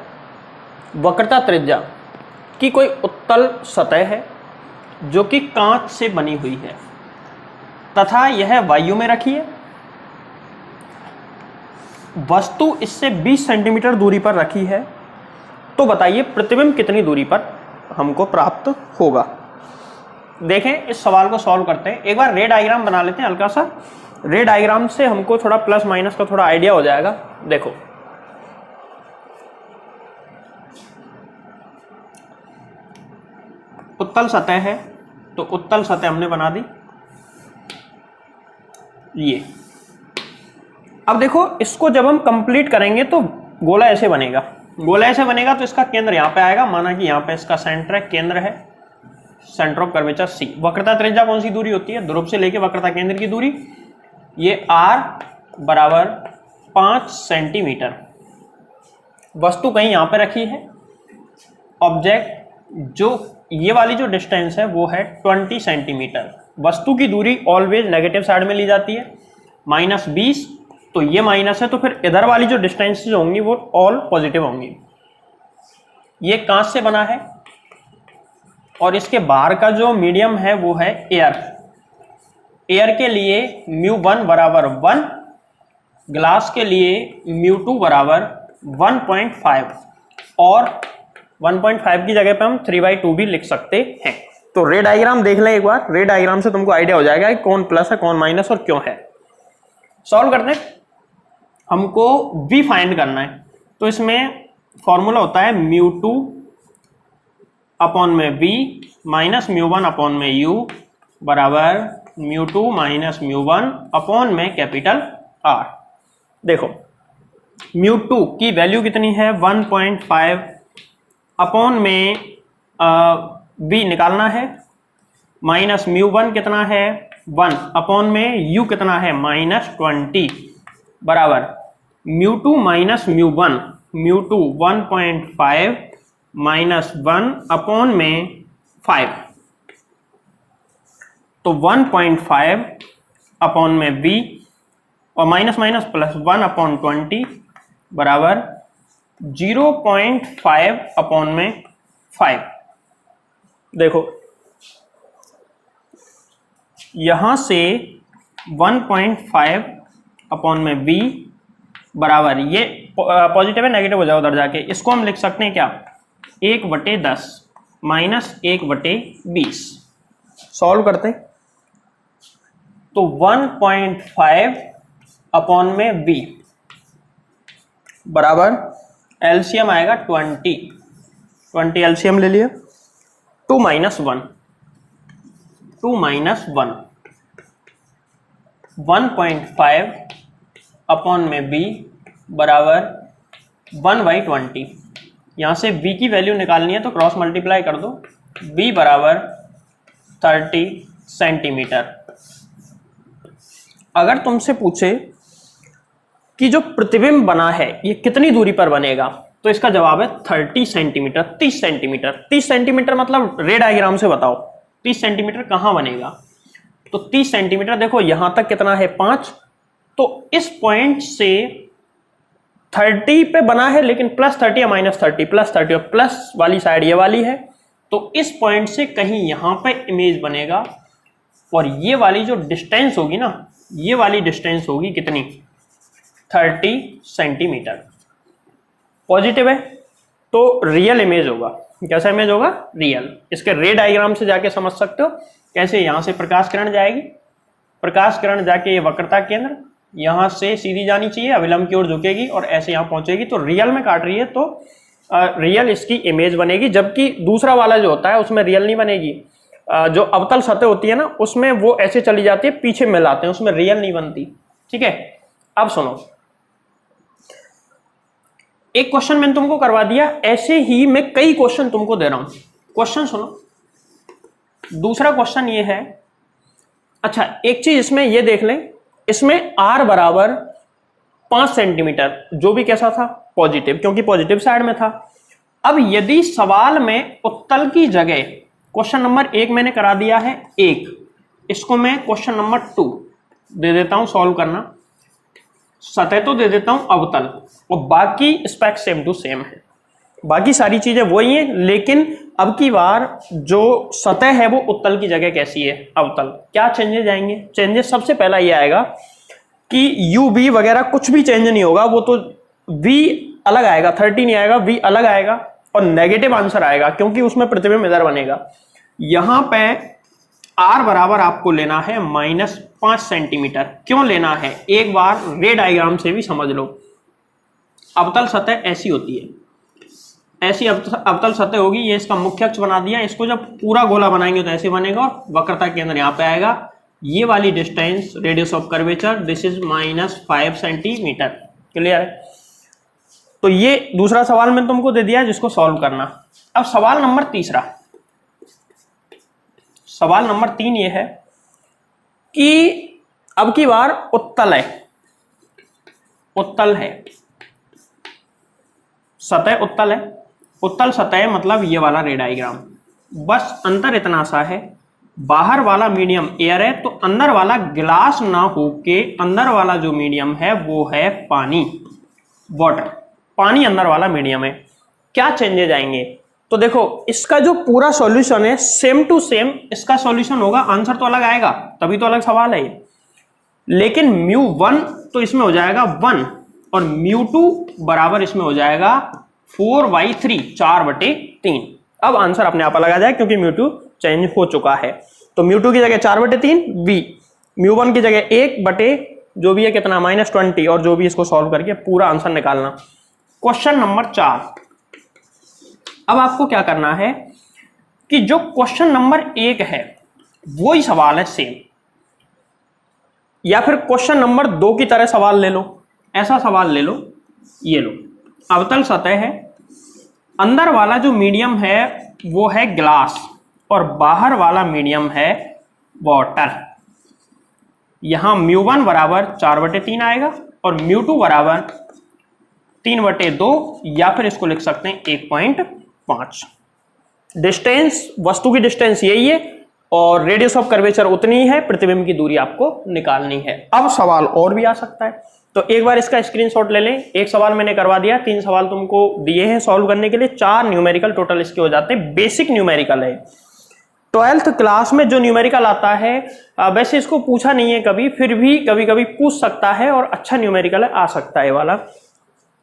वक्रता त्रिज्या की कोई उत्तल सतह है जो कि कांच से बनी हुई है तथा यह वायु में रखी है। वस्तु इससे 20 सेंटीमीटर दूरी पर रखी है। तो बताइए प्रतिबिंब कितनी दूरी पर हमको प्राप्त होगा। देखें इस सवाल को सॉल्व करते हैं। एक बार रे डायग्राम बना लेते हैं हल्का सा। रे डायग्राम से हमको थोड़ा प्लस माइनस का थोड़ा आइडिया हो जाएगा। देखो उत्तल सतह है, तो उत्तल सतह हमने बना दी ये। अब देखो इसको जब हम कंप्लीट करेंगे तो गोला ऐसे बनेगा। गोला ऐसे बनेगा तो इसका केंद्र यहाँ पे आएगा, माना कि यहाँ पे इसका सेंटर है, केंद्र है, सेंटर ऑफ कर्वेचर C। वक्रता त्रिज्या कौन सी दूरी होती है? ध्रुव से लेके वक्रता केंद्र की दूरी, ये R बराबर 5 सेंटीमीटर। वस्तु कहीं यहाँ पे रखी है, ऑब्जेक्ट जो ये वाली जो डिस्टेंस है वो है 20 सेंटीमीटर। वस्तु की दूरी ऑलवेज नेगेटिव साइड में ली जाती है, -20, तो ये माइनस है, तो फिर इधर वाली जो डिस्टेंस होंगी वो ऑल पॉजिटिव होंगी। ये कांच से बना है और इसके बाहर का जो मीडियम है वो है एयर। एयर के लिए μ1 बराबर 1, ग्लास के लिए μ2 बराबर 1.5 और 1.5 की जगह पे हम 3/2 भी लिख सकते हैं। तो रे डायग्राम देख लें एक बार। रे डायग्राम से तुमको आइडिया हो जाएगा कि कौन प्लस है कौन माइनस और क्यों है। सॉल्व करते हैं। हमको v फाइंड करना है, तो इसमें फॉर्मूला होता है μ2 अपॉन में v माइनस μ1 अपॉन में u बराबर μ2 माइनस μ1 अपॉन में कैपिटल R। देखो μ2 की वैल्यू कितनी है 1.5 अपॉन में v निकालना है, माइनस μ1 कितना है 1 अपॉन में u कितना है -20 बराबर μ2 माइनस μ1, μ2 1.5 माइनस 1 अपॉन में 5, तो 1.5 अपॉन में v और माइनस माइनस प्लस 1 अपॉन 20 बराबर 0.5 अपॉन में 5। देखो यहां से 1.5 अपॉन में v बराबर, ये पॉजिटिव है नेगेटिव हो जाओ उधर जाके, इसको हम लिख सकते हैं क्या 1/10 माइनस 1/20। सॉल्व करते तो 1.5 अपॉन में v बराबर एलसीएम आएगा 20 एलसीएम ले लिया, 2 माइनस 1 1.5 अपॉन में v बराबर 1/20। यहाँ से v की वैल्यू निकालनी है तो क्रॉस मल्टीप्लाई कर दो, v बराबर 30 सेंटीमीटर। अगर तुमसे पूछे कि जो प्रतिबिंब बना है ये कितनी दूरी पर बनेगा, तो इसका जवाब है 30 सेंटीमीटर, 30 सेंटीमीटर। 30 सेंटीमीटर मतलब रे डायग्राम से बताओ 30 सेंटीमीटर कहाँ बनेगा। तो 30 सेंटीमीटर देखो यहां तक कितना है 5, तो इस पॉइंट से 30 पे बना है, लेकिन +30 या -30, +30 और प्लस वाली साइड ये वाली है, तो इस पॉइंट से कहीं यहां पे इमेज बनेगा और ये वाली जो डिस्टेंस होगी ना, ये वाली डिस्टेंस होगी कितनी 30 सेंटीमीटर। पॉजिटिव है तो रियल इमेज होगा। कैसा इमेज होगा? रियल। इसके रे डायग्राम से जाके समझ सकते हो कैसे। यहां से प्रकाश किरण जाएगी, प्रकाश किरण जाके ये वक्रता केंद्र यहां से सीधी जानी चाहिए, अविलंब की ओर झुकेगी और ऐसे यहां पहुंचेगी, तो रियल में काट रही है तो रियल इसकी इमेज बनेगी। जबकि दूसरा वाला जो होता है उसमें रियल नहीं बनेगी। जो अवतल सतह होती है ना उसमें वो ऐसे चली जाती है, पीछे मिलाते हैं, उसमें रियल नहीं बनती। ठीक है, अब सुनो, एक क्वेश्चन मैंने तुमको करवा दिया, ऐसे ही मैं कई क्वेश्चन तुमको दे रहा हूं। क्वेश्चन सुनो। दूसरा क्वेश्चन ये है, अच्छा एक चीज इसमें ये देख लें, इसमें r बराबर 5 सेंटीमीटर, जो भी कैसा था पॉजिटिव, क्योंकि पॉजिटिव साइड में था। अब यदि सवाल में उत्तल की जगह क्वेश्चन नंबर 1 मैंने करा दिया है 1, इसको मैं क्वेश्चन नंबर 2 दे देता हूं सॉल्व करना, सतह तो दे देता हूं अवतल, और बाकी स्पेक सेम टू सेम है, बाकी सारी चीजें वही हैं, लेकिन अब की बार जो सतह है वो उत्तल की जगह कैसी है अवतल। क्या चेंजेस आएंगे? चेंजेस सबसे पहला ये आएगा कि u v वगैरह कुछ भी चेंज नहीं होगा, वो तो v अलग आएगा, 30 नहीं आएगा, v अलग आएगा, और नेगेटिव आंसर आएगा क्योंकि उसमें प्रतिबिंब इधर बनेगा। यहां पे r बराबर आपको लेना है -5 सेंटीमीटर। क्यों लेना है एक बार रे डायग्राम से भी समझ लो। अवतल सतह ऐसी होती है, ऐसी अवतल सतह होगी, ये इसका मुख्य अक्ष बना दिया। इसको जब पूरा गोला बनाएंगे तो ऐसे बनेगा और वक्रता के अंदर यहाँ पे आएगा ये वाली distance, radius of curvature, this is -5 centimetre. Clear है? तो ये दूसरा सवाल मैंने तुमको दे दिया जिसको सॉल्व करना। अब सवाल नंबर तीसरा, सवाल नंबर 3 ये है कि अब की बार उत्तल है, उत्तल है, सतह उत्तल है। उत्तल सतह मतलब ये वाला रे डायग्राम। बस अंतर इतना सा है, बाहर वाला मीडियम एयर है तो अंदर वाला ग्लास ना होके अंदर वाला जो मीडियम है वो है पानी, वाटर। पानी अंदर वाला मीडियम है। क्या चेंजेज आएंगे? तो देखो इसका जो पूरा सॉल्यूशन है सेम टू सेम इसका सॉल्यूशन होगा, आंसर तो अलग आएगा, तभी तो अलग सवाल है। लेकिन μ1 तो इसमें हो जाएगा 1 और μ2 बराबर इसमें हो जाएगा 4/3, 4/3। अब आंसर अपने आप अलग आ जाए क्योंकि μ2 चेंज हो चुका है। तो μ2 की जगह 4/3 b, μ1 की जगह 1 जो भी है कितना -20 और जो भी इसको सॉल्व करके पूरा आंसर निकालना। Question number 4। अब आपको क्या करना है कि जो क्वेश्चन नंबर 1 है वही सवाल है सेम, या फिर क्वेश्चन नंबर 2 की तरह सवाल ले लो। ऐसा सवाल ले लो, ये लो, अवतल सतह है, अंदर वाला जो मीडियम है वो है ग्लास और बाहर वाला मीडियम है वाटर। यहां μ1 बराबर 4/3 आएगा और μ2 बराबर 3/2 या फिर इसको लिख सकते हैं 1.5। डिस्टेंस, वस्तु की डिस्टेंस यही है और रेडियस ऑफ कर्वेचर उतनी है, प्रतिबिंब की दूरी आपको निकालनी है। अब सवाल और भी आ सकता है तो एक बार इसका स्क्रीनशॉट ले लें। एक सवाल मैंने करवा दिया, 3 सवाल तुमको दिए हैं सॉल्व करने के लिए, 4 न्यूमेरिकल टोटल इसके हो जाते हैं। बेसिक न्यूमेरिकल है, 12th क्लास में जो न्यूमेरिकल आता है वैसे इसको पूछा नहीं है कभी, फिर भी कभी कभी पूछ सकता है और अच्छा न्यूमेरिकल है, आ सकता है वाला।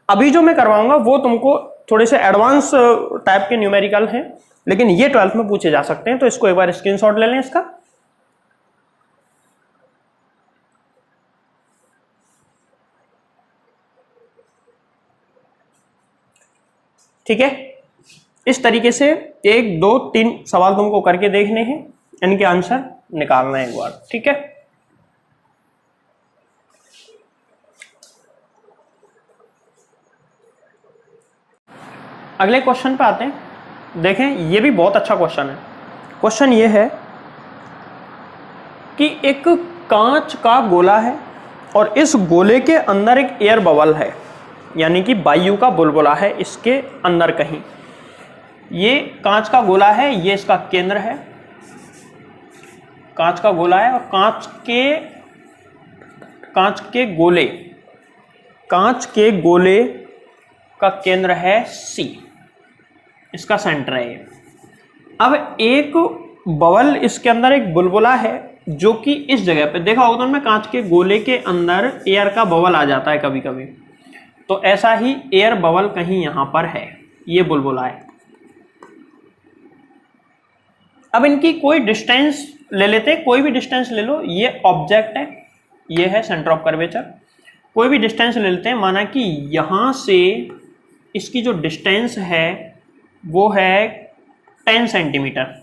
अभी जो मैं करवाऊंगा वो तुमको थोड़े से एडवांस टाइप के न्यूमेरिकल हैं, लेकिन ये 12th में पूछे जा सकते हैं। तो इसको एक बार स्क्रीनशॉट ले लें इसका। ठीक है, इस तरीके से 1 2 3 सवाल तुमको करके देखने हैं, इनके आंसर निकालना है एक बार। ठीक है, अगले क्वेश्चन पे आते हैं। देखें ये भी बहुत अच्छा क्वेश्चन है। क्वेश्चन ये है कि एक कांच का गोला है और इस गोले के अंदर एक एयर बबल है, यानी कि वायु का बुलबुला है इसके अंदर कहीं। ये कांच का गोला है, ये इसका केंद्र है, कांच का गोला है और कांच के गोले का केंद्र है C, इसका सेंटर है ये। अब एक बबल, इसके अंदर एक बुलबुला है जो कि इस जगह पे, देखा होगा तुमने कांच के गोले के अंदर एयर का बबल आ जाता है कभी कभी, तो ऐसा ही एयर बबल कहीं यहां पर है, ये बुलबुला है। अब इनकी कोई डिस्टेंस ले लेते हैं, कोई भी डिस्टेंस ले लो। ये ऑब्जेक्ट है, ये है सेंटर ऑफ कर्वेचर। कोई भी डिस्टेंस ले लेते हैं, माना कि यहां से इसकी जो डिस्टेंस है वो है 10 सेंटीमीटर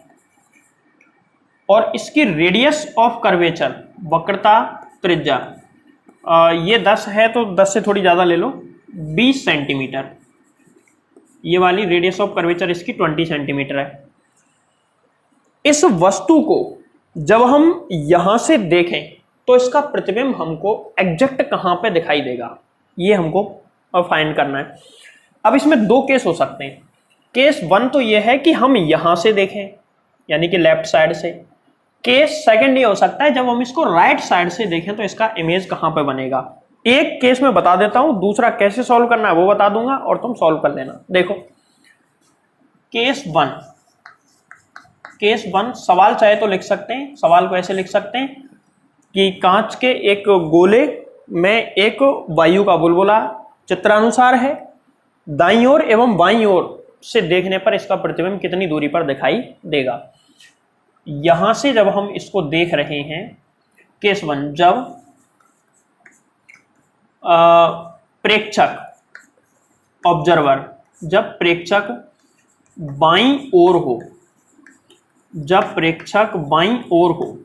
और इसकी रेडियस ऑफ कर्वेचर, वक्रता त्रिज्या, ये 10 है तो 10 से थोड़ी ज़्यादा ले लो, 20 सेंटीमीटर। ये वाली रेडियस ऑफ कर्वेचर इसकी 20 सेंटीमीटर है। इस वस्तु को जब हम यहां से देखें तो इसका प्रतिबिंब हमको एग्जैक्ट कहां पे दिखाई देगा, ये हमको फाइंड करना है। अब इसमें 2 केस हो सकते हैं। केस 1 तो ये है कि हम यहां से देखें, यानी कि लेफ्ट साइड से। केस सेकंड ये हो सकता है जब हम इसको राइट साइड से देखें तो इसका इमेज कहां पे बनेगा। एक केस में बता देता हूं, दूसरा कैसे सॉल्व करना है वो बता दूंगा और तुम सॉल्व कर लेना। देखो केस 1 सवाल चाहे तो लिख सकते हैं, सवाल को ऐसे लिख सकते हैं कि कांच के एक गोले में एक वायु का बुलबुला चित्रानुसार है, दाईं ओर एवं बाईं ओर से देखने पर इसका प्रतिबिंब कितनी दूरी पर दिखाई देगा। यहां से जब हम इसको देख रहे हैं, केस 1, जब प्रेक्षक ऑब्जर्वर, जब प्रेक्षक बाईं ओर हो, जब प्रेक्षक बाईं ओर हो,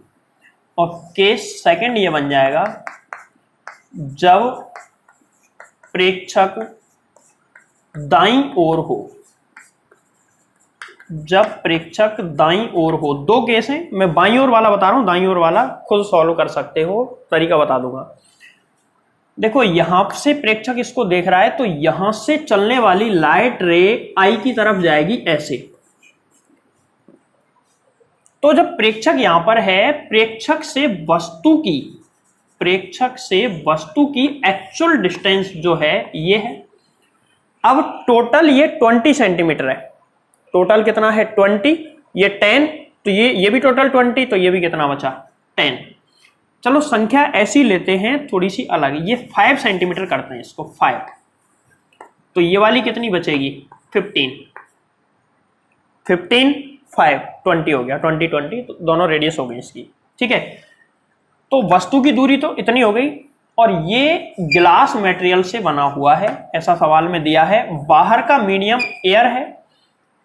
और केस सेकंड ये बन जाएगा जब प्रेक्षक दाईं ओर हो, जब प्रेक्षक दाईं ओर हो। दो केस हैं, मैं बाईं ओर वाला बता रहा हूं, दाईं ओर वाला खुद सॉल्व कर सकते हो, तरीका बता दूंगा। देखो यहां से प्रेक्षक इसको देख रहा है, तो यहां से चलने वाली लाइट रे आई की तरफ जाएगी ऐसे। तो जब प्रेक्षक यहां पर है, प्रेक्षक से वस्तु की एक्चुअल डिस्टेंस जो है ये है। अब टोटल ये 20 सेंटीमीटर है। टोटल कितना है 20, ये 10, तो ये भी टोटल 20, तो ये भी कितना बचा 10। चलो संख्या ऐसी लेते हैं थोड़ी सी अलग, ये 5 सेंटीमीटर करते हैं इसको 5, तो ये वाली कितनी बचेगी 15, 5 20 हो गया, 20 तो दोनों रेडियस हो गई इसकी। ठीक है, तो वस्तु की दूरी तो इतनी हो गई, और ये ग्लास मटेरियल से बना हुआ है, ऐसा सवाल में दिया है। बाहर का मीडियम एयर है,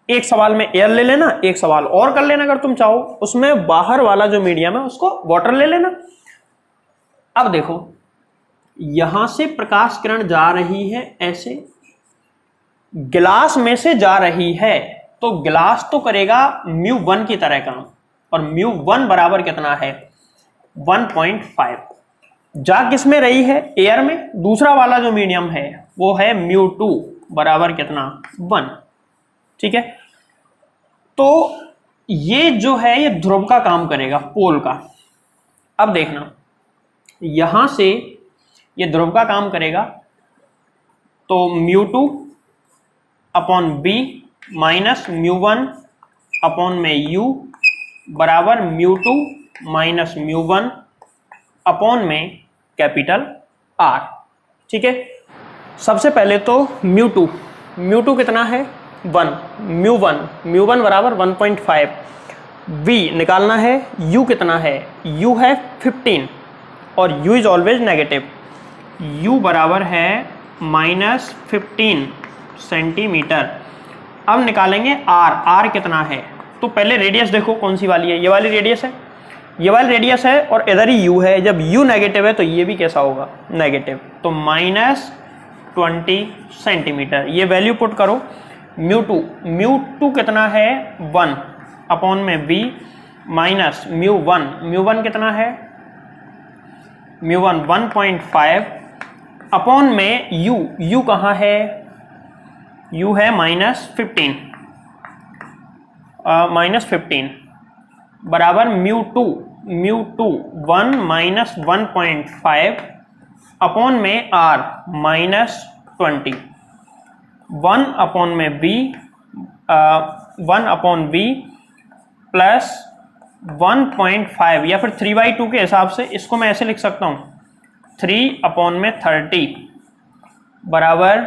एक सवाल में एयर ले लेना, एक सवाल और कर लेना अगर तुम चाहो, उसमें बाहर वाला जो मीडियम है उसको वाटर ले लेना। अब देखो यहां से प्रकाश किरण जा रही है ऐसे, गिलास में से जा रही है, तो गिलास तो करेगा μ1 की तरह काम, और μ1 बराबर कितना है 1.5। जा किस में रही है एयर में, दूसरा वाला जो मीडियम है वो है μ2 बराबर कितना 1। ठीक है, तो ये जो है ये ध्रुव का काम करेगा, पोल का। अब देखना यहां से ये ध्रुव का काम करेगा, तो μ2 अपॉन b माइनस μ1 अपॉन में u बराबर μ2 माइनस μ1 अपॉन में कैपिटल R। ठीक है, सबसे पहले तो μ2 कितना है 1, μ1 बराबर 1.5, v निकालना है, u कितना है, u है 15, और u is always negative, u बराबर है -15 सेंटीमीटर। अब निकालेंगे r कितना है, तो पहले रेडियस देखो कौन सी वाली है, ये वाली रेडियस है, ये वाली रेडियस है, और इधर ही u है। जब u नेगेटिव है तो ये भी कैसा होगा नेगेटिव, तो -20 सेंटीमीटर। ये वैल्यू पुट करो, μ2 कितना है 1 अपॉन में v माइनस μ1 कितना है μ1 1.5 अपॉन में u कहाँ है, u है -15 बराबर μ2 1 माइनस 1.5 अपॉन में r -20, 1 अपॉन में v 1 अपॉन v प्लस 1.5, या फिर 3/2 के हिसाब से इसको मैं ऐसे लिख सकता हूँ, 3 अपॉन में 30 बराबर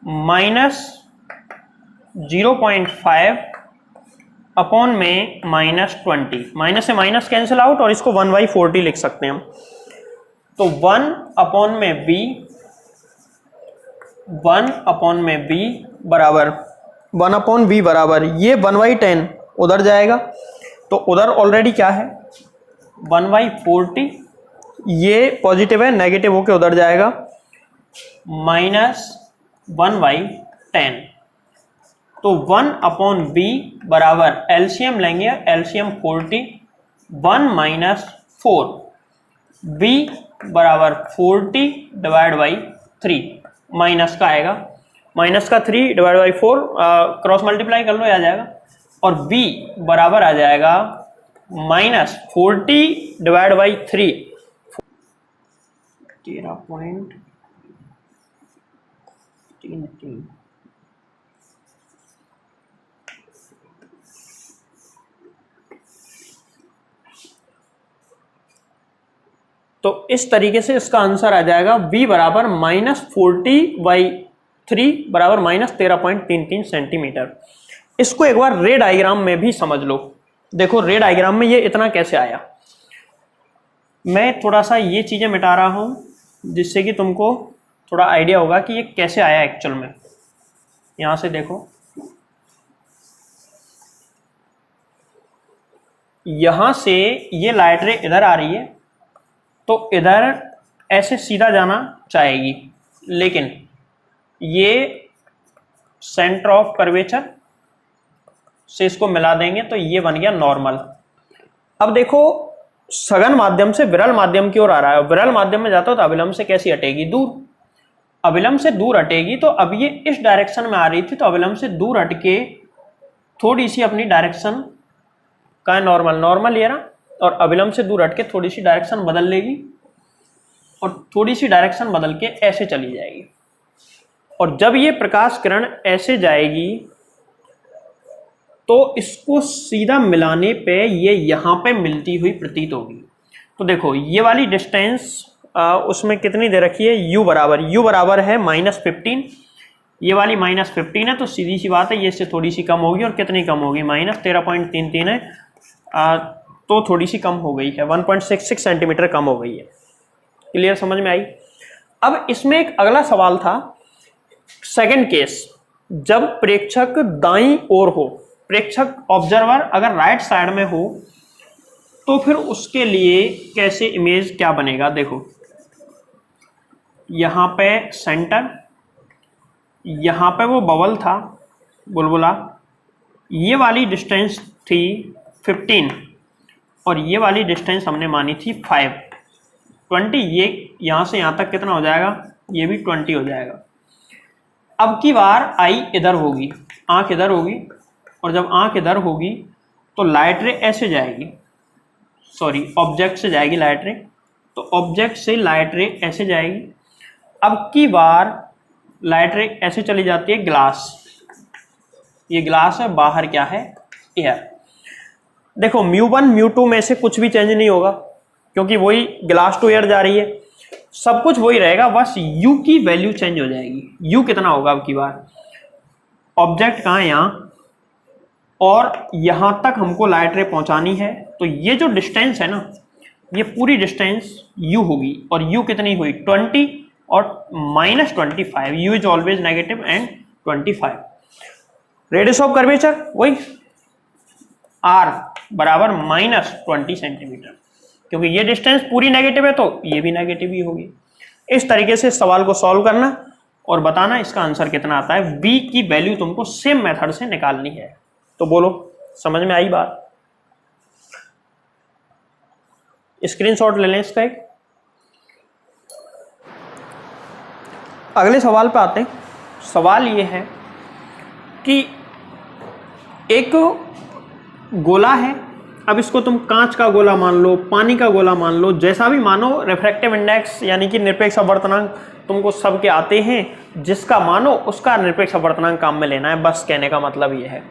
-0.5 अपॉन में -20, माइनस से माइनस कैंसिल आउट, और इसको 1/40 लिख सकते हैं हम। तो 1 अपॉन में v बराबर 1 अपॉन v बराबर ये 1/10 उधर जाएगा, तो उधर ऑलरेडी क्या है 1/40, ये पॉजिटिव है, नेगेटिव होके उधर जाएगा, -1/10। तो 1 अपॉन v बराबर एलसीएम लेंगे, एलसीएम 40, 1 माइनस 4, v बराबर 40 डिवाइड बाई 3, माइनस का आएगा, माइनस का 3 डिवाइड बाई 4 क्रॉस मल्टीप्लाई कर लो, आ जाएगा, और v बराबर आ जाएगा -40 डिवाइड बाई 3, 13.33। तो इस तरीके से इसका आंसर आ जाएगा v बराबर -40/3 3 बराबर -13.33 सेंटीमीटर। इसको एक बार रे डायग्राम में भी समझ लो। देखो रे डायग्राम में ये इतना कैसे आया। मैं थोड़ा सा ये चीजें मिटा रहा हूं जिससे कि तुमको थोड़ा आइडिया होगा कि ये कैसे आया एक्चुअल में। यहां से देखो, यहां से ये लाइट रे इधर आ रही है तो इधर ऐसे सीधा जाना चाहेगी, लेकिन ये सेंटर ऑफ कर्वेचर से इसको मिला देंगे तो ये बन गया नॉर्मल। अब देखो सघन माध्यम से विरल माध्यम की ओर आ रहा है, विरल माध्यम में जाता हो तो अविलंब से कैसी हटेगी, दूर, अविलंब से दूर हटेगी। तो अब ये इस डायरेक्शन में आ रही थी तो अविलंब से दूर हटके थोड़ी सी अपनी डायरेक्शन का नॉर्मल, नॉर्मल ये रहा, और अविलंब से दूर हटके थोड़ी सी डायरेक्शन बदल लेगी और थोड़ी सी डायरेक्शन बदल के ऐसे चली जाएगी। और जब ये प्रकाश किरण ऐसे जाएगी तो इसको सीधा मिलाने पे ये यहाँ पे मिलती हुई प्रतीत होगी। तो देखो ये वाली डिस्टेंस उसमें कितनी दे रखी है, u बराबर है -15, ये वाली -15 है तो सीधी सी बात है ये इससे थोड़ी सी कम होगी। और कितनी कम होगी, -13.33 है, तो थोड़ी सी कम हो गई है, 1.66 सेंटीमीटर कम हो गई है। क्लियर, समझ में आई। अब इसमें एक अगला सवाल था, सेकंड केस, जब प्रेक्षक दाईं ओर हो, प्रेक्षक ऑब्जर्वर अगर राइट साइड में हो तो फिर उसके लिए कैसे इमेज क्या बनेगा। देखो यहां पे सेंटर, यहां पे वो बबल था, बुलबुला, ये वाली डिस्टेंस थी 15 और ये वाली डिस्टेंस हमने मानी थी 20। ये यहां से यहां तक कितना हो जाएगा, ये भी 20 हो जाएगा। अब की बार आई इधर होगी, आंख इधर होगी, और जब आंख इधर होगी तो लाइट रे ऐसे जाएगी, सॉरी ऑब्जेक्ट से जाएगी लाइट रे, तो ऑब्जेक्ट से लाइट रे ऐसे जाएगी। अब की बार लाइट रे ऐसे चली जाती है ग्लास, ये ग्लास है, बाहर क्या है, एयर। देखो μ1 μ2 में से कुछ भी चेंज नहीं होगा क्योंकि वही ग्लास टू एयर जा रही है, सब कुछ वही रहेगा, बस u की वैल्यू चेंज हो जाएगी। u कितना होगा अब की बार, ऑब्जेक्ट कहाँ है, यहाँ, और यहां तक हमको लाइट रे पहुंचानी है तो ये जो डिस्टेंस है ना, ये पूरी डिस्टेंस u होगी। और u कितनी हुई, 20 और -25, u is always negative and 25। Radius of curvature वही r बराबर -20 सेंटीमीटर, क्योंकि ये डिस्टेंस पूरी नेगेटिव है तो ये भी नेगेटिव ही होगी। इस तरीके से सवाल को सॉल्व करना और बताना इसका आंसर कितना आता है। v की वैल्यू तुमको सेम मेथड से निकालनी है। तो बोलो समझ में आई बात, स्क्रीनशॉट ले लें इसका एक। अगले सवाल पे आते हैं। सवाल ये है कि एक गोला है, अब इसको तुम कांच का गोला मान लो, पानी का गोला मान लो, जैसा भी मानो, रिफ्रैक्टिव इंडेक्स यानी कि निरपेक्ष अपवर्तनांक तुमको सबके आते हैं, जिसका मानो उसका निरपेक्ष अपवर्तनांक काम में लेना है, बस कहने का मतलब ये है।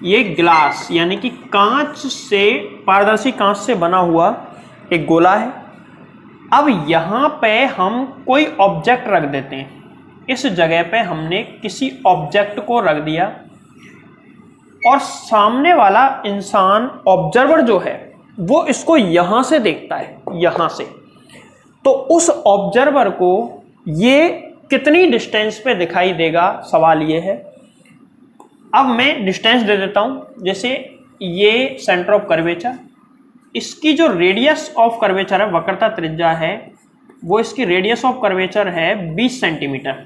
ये ग्लास यानी कि कांच से, पारदर्शी कांच से बना हुआ एक गोला है। अब यहाँ पे हम कोई ऑब्जेक्ट रख देते हैं, इस जगह पे हमने किसी ऑब्जेक्ट को रख दिया और सामने वाला इंसान, ऑब्जर्वर जो है, वो इसको यहाँ से देखता है, यहाँ से, तो उस ऑब्जर्वर को ये कितनी डिस्टेंस पे दिखाई देगा, सवाल ये है। अब मैं डिस्टेंस दे देता हूं, जैसे ये सेंटर ऑफ कर्वेचर, इसकी जो रेडियस ऑफ कर्वेचर है, वक्रता त्रिज्या है, वो इसकी रेडियस ऑफ कर्वेचर है 20 सेंटीमीटर,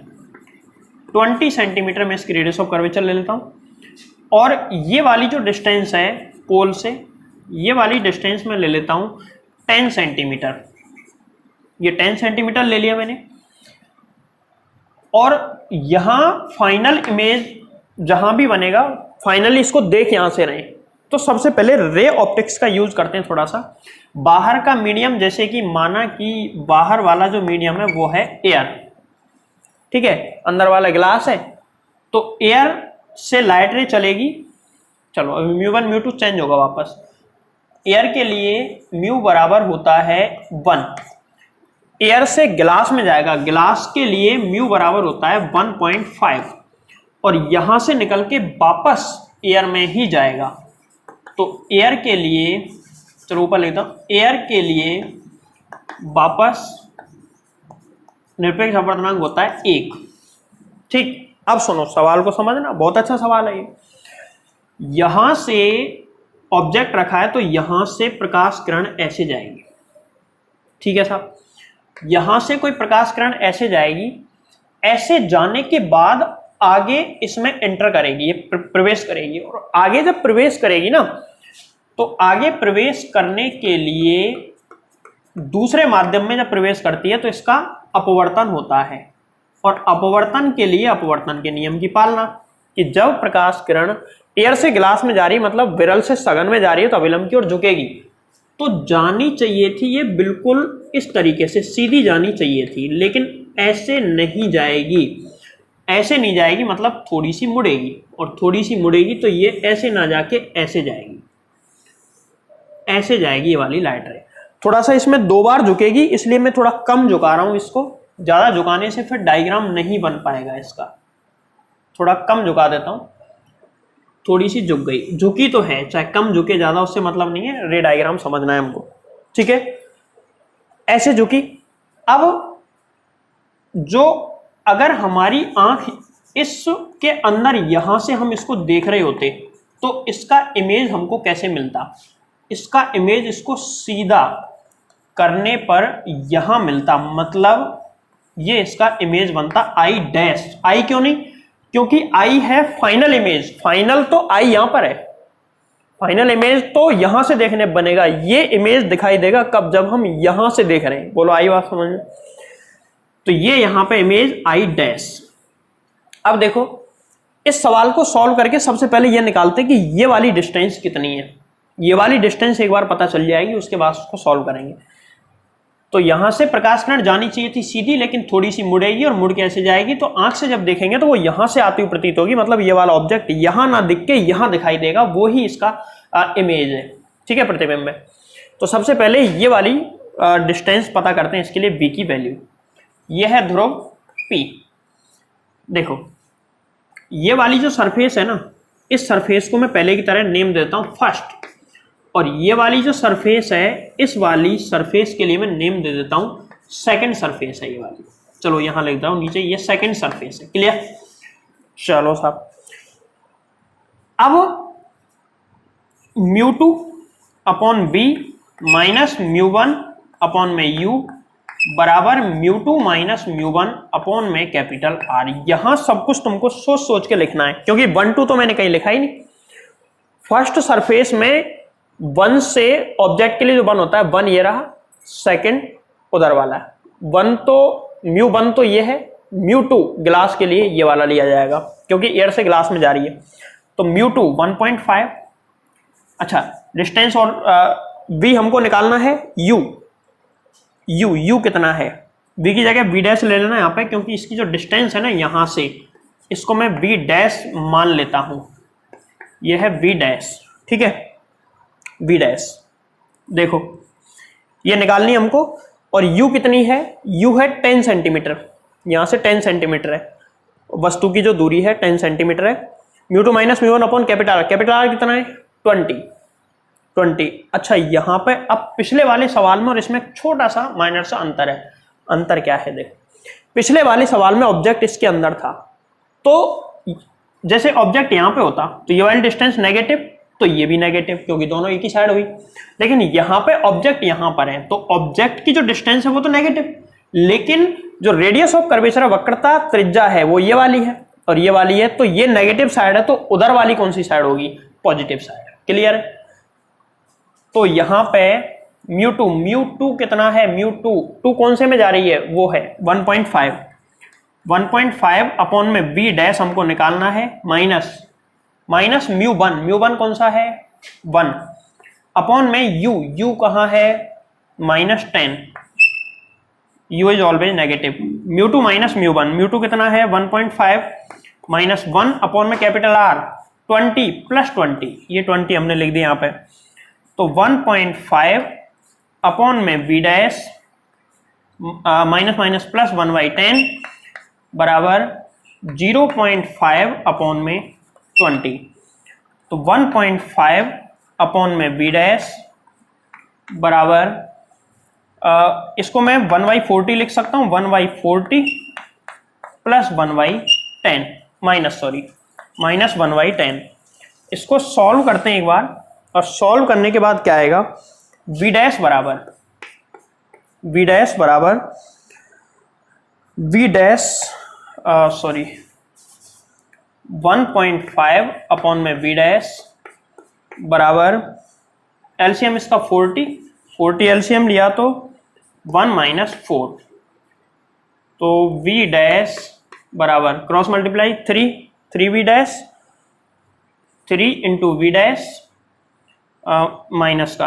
20 सेंटीमीटर में इसकी रेडियस ऑफ कर्वेचर ले लेता हूं। और ये वाली जो डिस्टेंस है पोल से, ये वाली डिस्टेंस में ले लेता हूं 10 सेंटीमीटर, ये 10 सेंटीमीटर ले लिया मैंने। और यहां फाइनल इमेज जहां भी बनेगा, फाइनली इसको देख यहां से रहे, तो सबसे पहले रे ऑप्टिक्स का यूज करते हैं थोड़ा सा। बाहर का मीडियम, जैसे कि माना कि बाहर वाला जो मीडियम है वो है एयर, ठीक है, अंदर वाला ग्लास है, तो एयर से लाइट रे चलेगी। चलो अभी μ1 μ2 चेंज होगा वापस। एयर के लिए म्यू बराबर होता है 1, एयर से ग्लास में जाएगा, ग्लास के लिए म्यू बराबर होता है 1.5 और यहां से निकल के वापस एयर में ही जाएगा। तो एयर के लिए, चलो ऊपर लिखता हूं, एयर के लिए वापस निरपेक्ष अपवर्तनांक होता है 1। ठीक, अब सुनो सवाल को समझना, बहुत अच्छा सवाल है ये। यहां से ऑब्जेक्ट रखा है तो यहां से प्रकाश किरण ऐसे जाएगी, ठीक है साहब। यहां से कोई प्रकाश किरण ऐसे जाएगी, ऐसे जाने के बाद आगे इसमें एंटर करेगी, ये प्रवेश करेगी। और आगे जब प्रवेश करेगी ना, तो आगे प्रवेश करने के लिए दूसरे माध्यम में जब प्रवेश करती है तो इसका अपवर्तन होता है। और अपवर्तन के लिए अपवर्तन के नियम की पालना, कि जब प्रकाश किरण एयर से ग्लास में जा रही, मतलब विरल से सघन में जा रही है, तो अविलंब की ओर झुकेगी। तो जानी चाहिए थी ये बिल्कुल इस तरीके से सीधी जानी चाहिए थी, लेकिन ऐसे नहीं जाएगी। ऐसे नहीं जाएगी मतलब थोड़ी सी मुड़ेगी, और थोड़ी सी मुड़ेगी तो ये ऐसे ना जाके ऐसे जाएगी, ऐसे जाएगी ये वाली लाइट रे। थोड़ा सा इसमें 2 बार झुकेगी, इसलिए मैं थोड़ा कम झुका रहा हूं इसको। ज्यादा झुकाने से फिर डायग्राम नहीं बन पाएगा इसका, थोड़ा कम झुका देता हूं। थोड़ी सी झुक गई, झुकी तो है, चाहे कम झुके ज्यादा उससे मतलब नहीं है, रे डायग्राम समझना है हमको, ठीक है। ऐसे झुकी। अब जो अगर हमारी आंख इसके अंदर यहां से हम इसको देख रहे होते तो इसका इमेज हमको कैसे मिलता? इसका इमेज इसको सीधा करने पर यहां मिलता, मतलब ये इसका इमेज बनता आई डैश। आई क्यों नहीं? क्योंकि आई है फाइनल इमेज, फाइनल तो आई यहां पर है, फाइनल इमेज तो यहां से देखने बनेगा। ये इमेज दिखाई देगा कब? जब हम यहां से देख रहे हैं। बोलो आई बात समझ में? तो ये यहां पे इमेज आई डैश। अब देखो इस सवाल को सॉल्व करके सबसे पहले ये निकालते हैं कि ये वाली डिस्टेंस कितनी है। ये वाली डिस्टेंस एक बार पता चल जाएगी, उसके बाद उसको सॉल्व करेंगे। तो यहां से प्रकाश किरण जानी चाहिए थी सीधी, लेकिन थोड़ी सी मुड़ेगी, और मुड़ के ऐसे जाएगी। तो आंख से जब देखेंगे तो वो यहां से आती हुई प्रतीत होगी, मतलब ये वाला ऑब्जेक्ट यहां ना दिख के यहां दिखाई देगा, वो ही इसका इमेज है, ठीक है, प्रतिबिंब है। तो सबसे पहले ये वाली डिस्टेंस पता करते हैं। इसके लिए बी की वैल्यू, ये है ध्रुव पी। देखो ये वाली जो सरफेस है ना, इस सरफेस को मैं पहले की तरह नेम देता हूं फर्स्ट, और ये वाली जो सरफेस है, इस वाली सरफेस के लिए मैं नेम दे देता हूं सेकंड सरफेस है ये वाली। चलो यहां लिख रहा हूं नीचे, ये सेकंड सरफेस है। क्लियर? चलो साहब, अब μ2 अपॉन बी माइनस μ1 अपॉन में यू बराबर μ2 माइनस μ1 अपॉन में कैपिटल आर। यहां सब कुछ तुमको सोच सोच के लिखना है, क्योंकि 1 2 तो मैंने कहीं लिखा ही नहीं। फर्स्ट सरफेस में 1 से ऑब्जेक्ट के लिए जो 1 होता है, 1 ये रहा, सेकंड उधर वाला 1 तो μ1 तो ये है, μ2 ग्लास के लिए ये वाला लिया जाएगा, क्योंकि एयर से ग्लास में जा रही है। तो μ2 1.5। अच्छा डिस्टेंस और v हमको निकालना है u कितना है? v की जगह v डैश ले लेना यहाँ पे, क्योंकि इसकी जो डिस्टेंस है ना यहां से, इसको मैं v डैश मान लेता हूं। यह है v डैश, ठीक है, v डैश। देखो ये निकालनी है हमको, और u कितनी है? u है 10 सेंटीमीटर, यहां से 10 सेंटीमीटर है, वस्तु की जो दूरी है 10 सेंटीमीटर है। μ2 माइनस μ1 अपॉन कैपिटल आर कितना है? 20। अच्छा यहाँ पे अब पिछले वाले सवाल में और इसमें छोटा सा माइनर सा अंतर है। अंतर क्या है? देख, पिछले वाले सवाल में ऑब्जेक्ट इसके अंदर था, तो जैसे ऑब्जेक्ट यहाँ पे होता तो ये वाली डिस्टेंस नेगेटिव, तो ये भी नेगेटिव, क्योंकि दोनों एक ही साइड हुई। लेकिन यहाँ पे ऑब्जेक्ट यहाँ पर है, तो ऑब्जेक्ट की जो डिस्टेंस है वो तो नेगेटिव, लेकिन जो रेडियस ऑफ कर्वेचर वक्रता त्रिज्या है वो ये वाली है और ये वाली है, तो ये नेगेटिव साइड है, तो उधर वाली कौन सी साइड होगी? Positive side. क्लियर है? तो यहाँ पे μ2 कितना है? μ2 कौन से में जा रही है? वो है 1.5 अपॉन में b डैश हमको निकालना है, माइनस μ1 कौन सा है? 1 अपॉन में u कहाँ है? -10। u is always negative. μ2 minus μ1 कितना है? 1.5 माइनस 1 अपॉन में कैपिटल R 20 प्लस 20, ये 20 हमने लिख दिया यहाँ पे। तो 1.5 अपॉन में v dash minus minus plus 1/10 बराबर 0.5 अपॉन में 20। तो 1.5 अपॉन में b डैश बराबर इसको मैं 1/40 लिख सकता हूँ, 1/40 प्लस 1/10 माइनस 1/10। इसको सॉल्व करते हैं एक बार, और सॉल्व करने के बाद क्या आएगा, b डैश बराबर 1.5 अपॉन में b डैश बराबर एलसीएम इसका 40 एलसीएम लिया तो 1 माइनस 4, तो v डैश बराबर cross multiply 3v dash 3 into v dash minus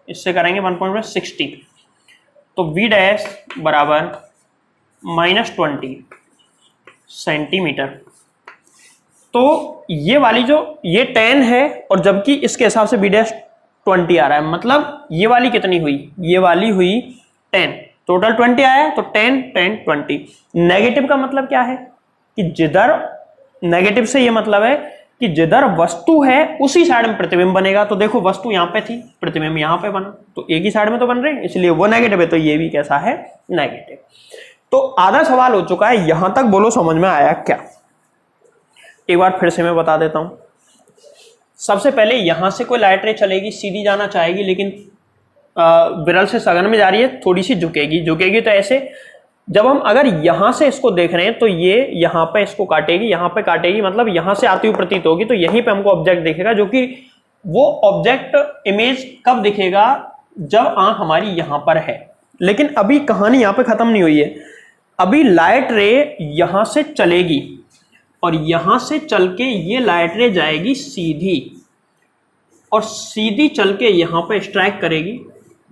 इससे करेंगे 1.60, तो v डैश बराबर -20 सेंटीमीटर। तो ये वाली जो ये 10 है और जबकि इसके हिसाब से b डैश 20 आ रहा है, मतलब ये वाली कितनी हुई, ये वाली हुई 10, टोटल 20 आया, तो 10 10 20। नेगेटिव का मतलब क्या है कि जिधर नेगेटिव से ये मतलब है कि जिधर वस्तु है उसी साइड में प्रतिबिंब बनेगा। तो देखो वस्तु यहाँ पे थी, प्रतिबिंब यहाँ पे बना, तो एक ही साइड में तो बन रहे हैं, इसलिए वो नेगेटिव है, तो ये भी कैसा है, नेगेटिव। तो आधा सवाल हो चुका है, यहां तक बोलो समझ में आया क्या? एक बार फिर से मैं बता देता हूं। सबसे पहले यहां से कोई लाइट रे चलेगी, सीधी जाना चाहेगी, लेकिन विरल से सघन में जा रही है, थोड़ी सी झुकेगी तो ऐसे। जब हम अगर यहां से इसको देख रहे हैं तो ये यहां पे इसको काटेगी, यहां पे काटेगी, मतलब यहां से आती हुई प्रतीत होगी, तो यहीं पे हमको ऑब्जेक्ट दिखेगा, जो कि वो ऑब्जेक्ट इमेज कब दिखेगा, जब आंख हमारी यहां पर है। लेकिन अभी कहानी यहां पे खत्म नहीं हुई है, अभी लाइट रे यहां से चलेगी और यहां से चल के ये लाइट रे जाएगी सीधी, और सीधी चल के यहां पे स्ट्राइक करेगी,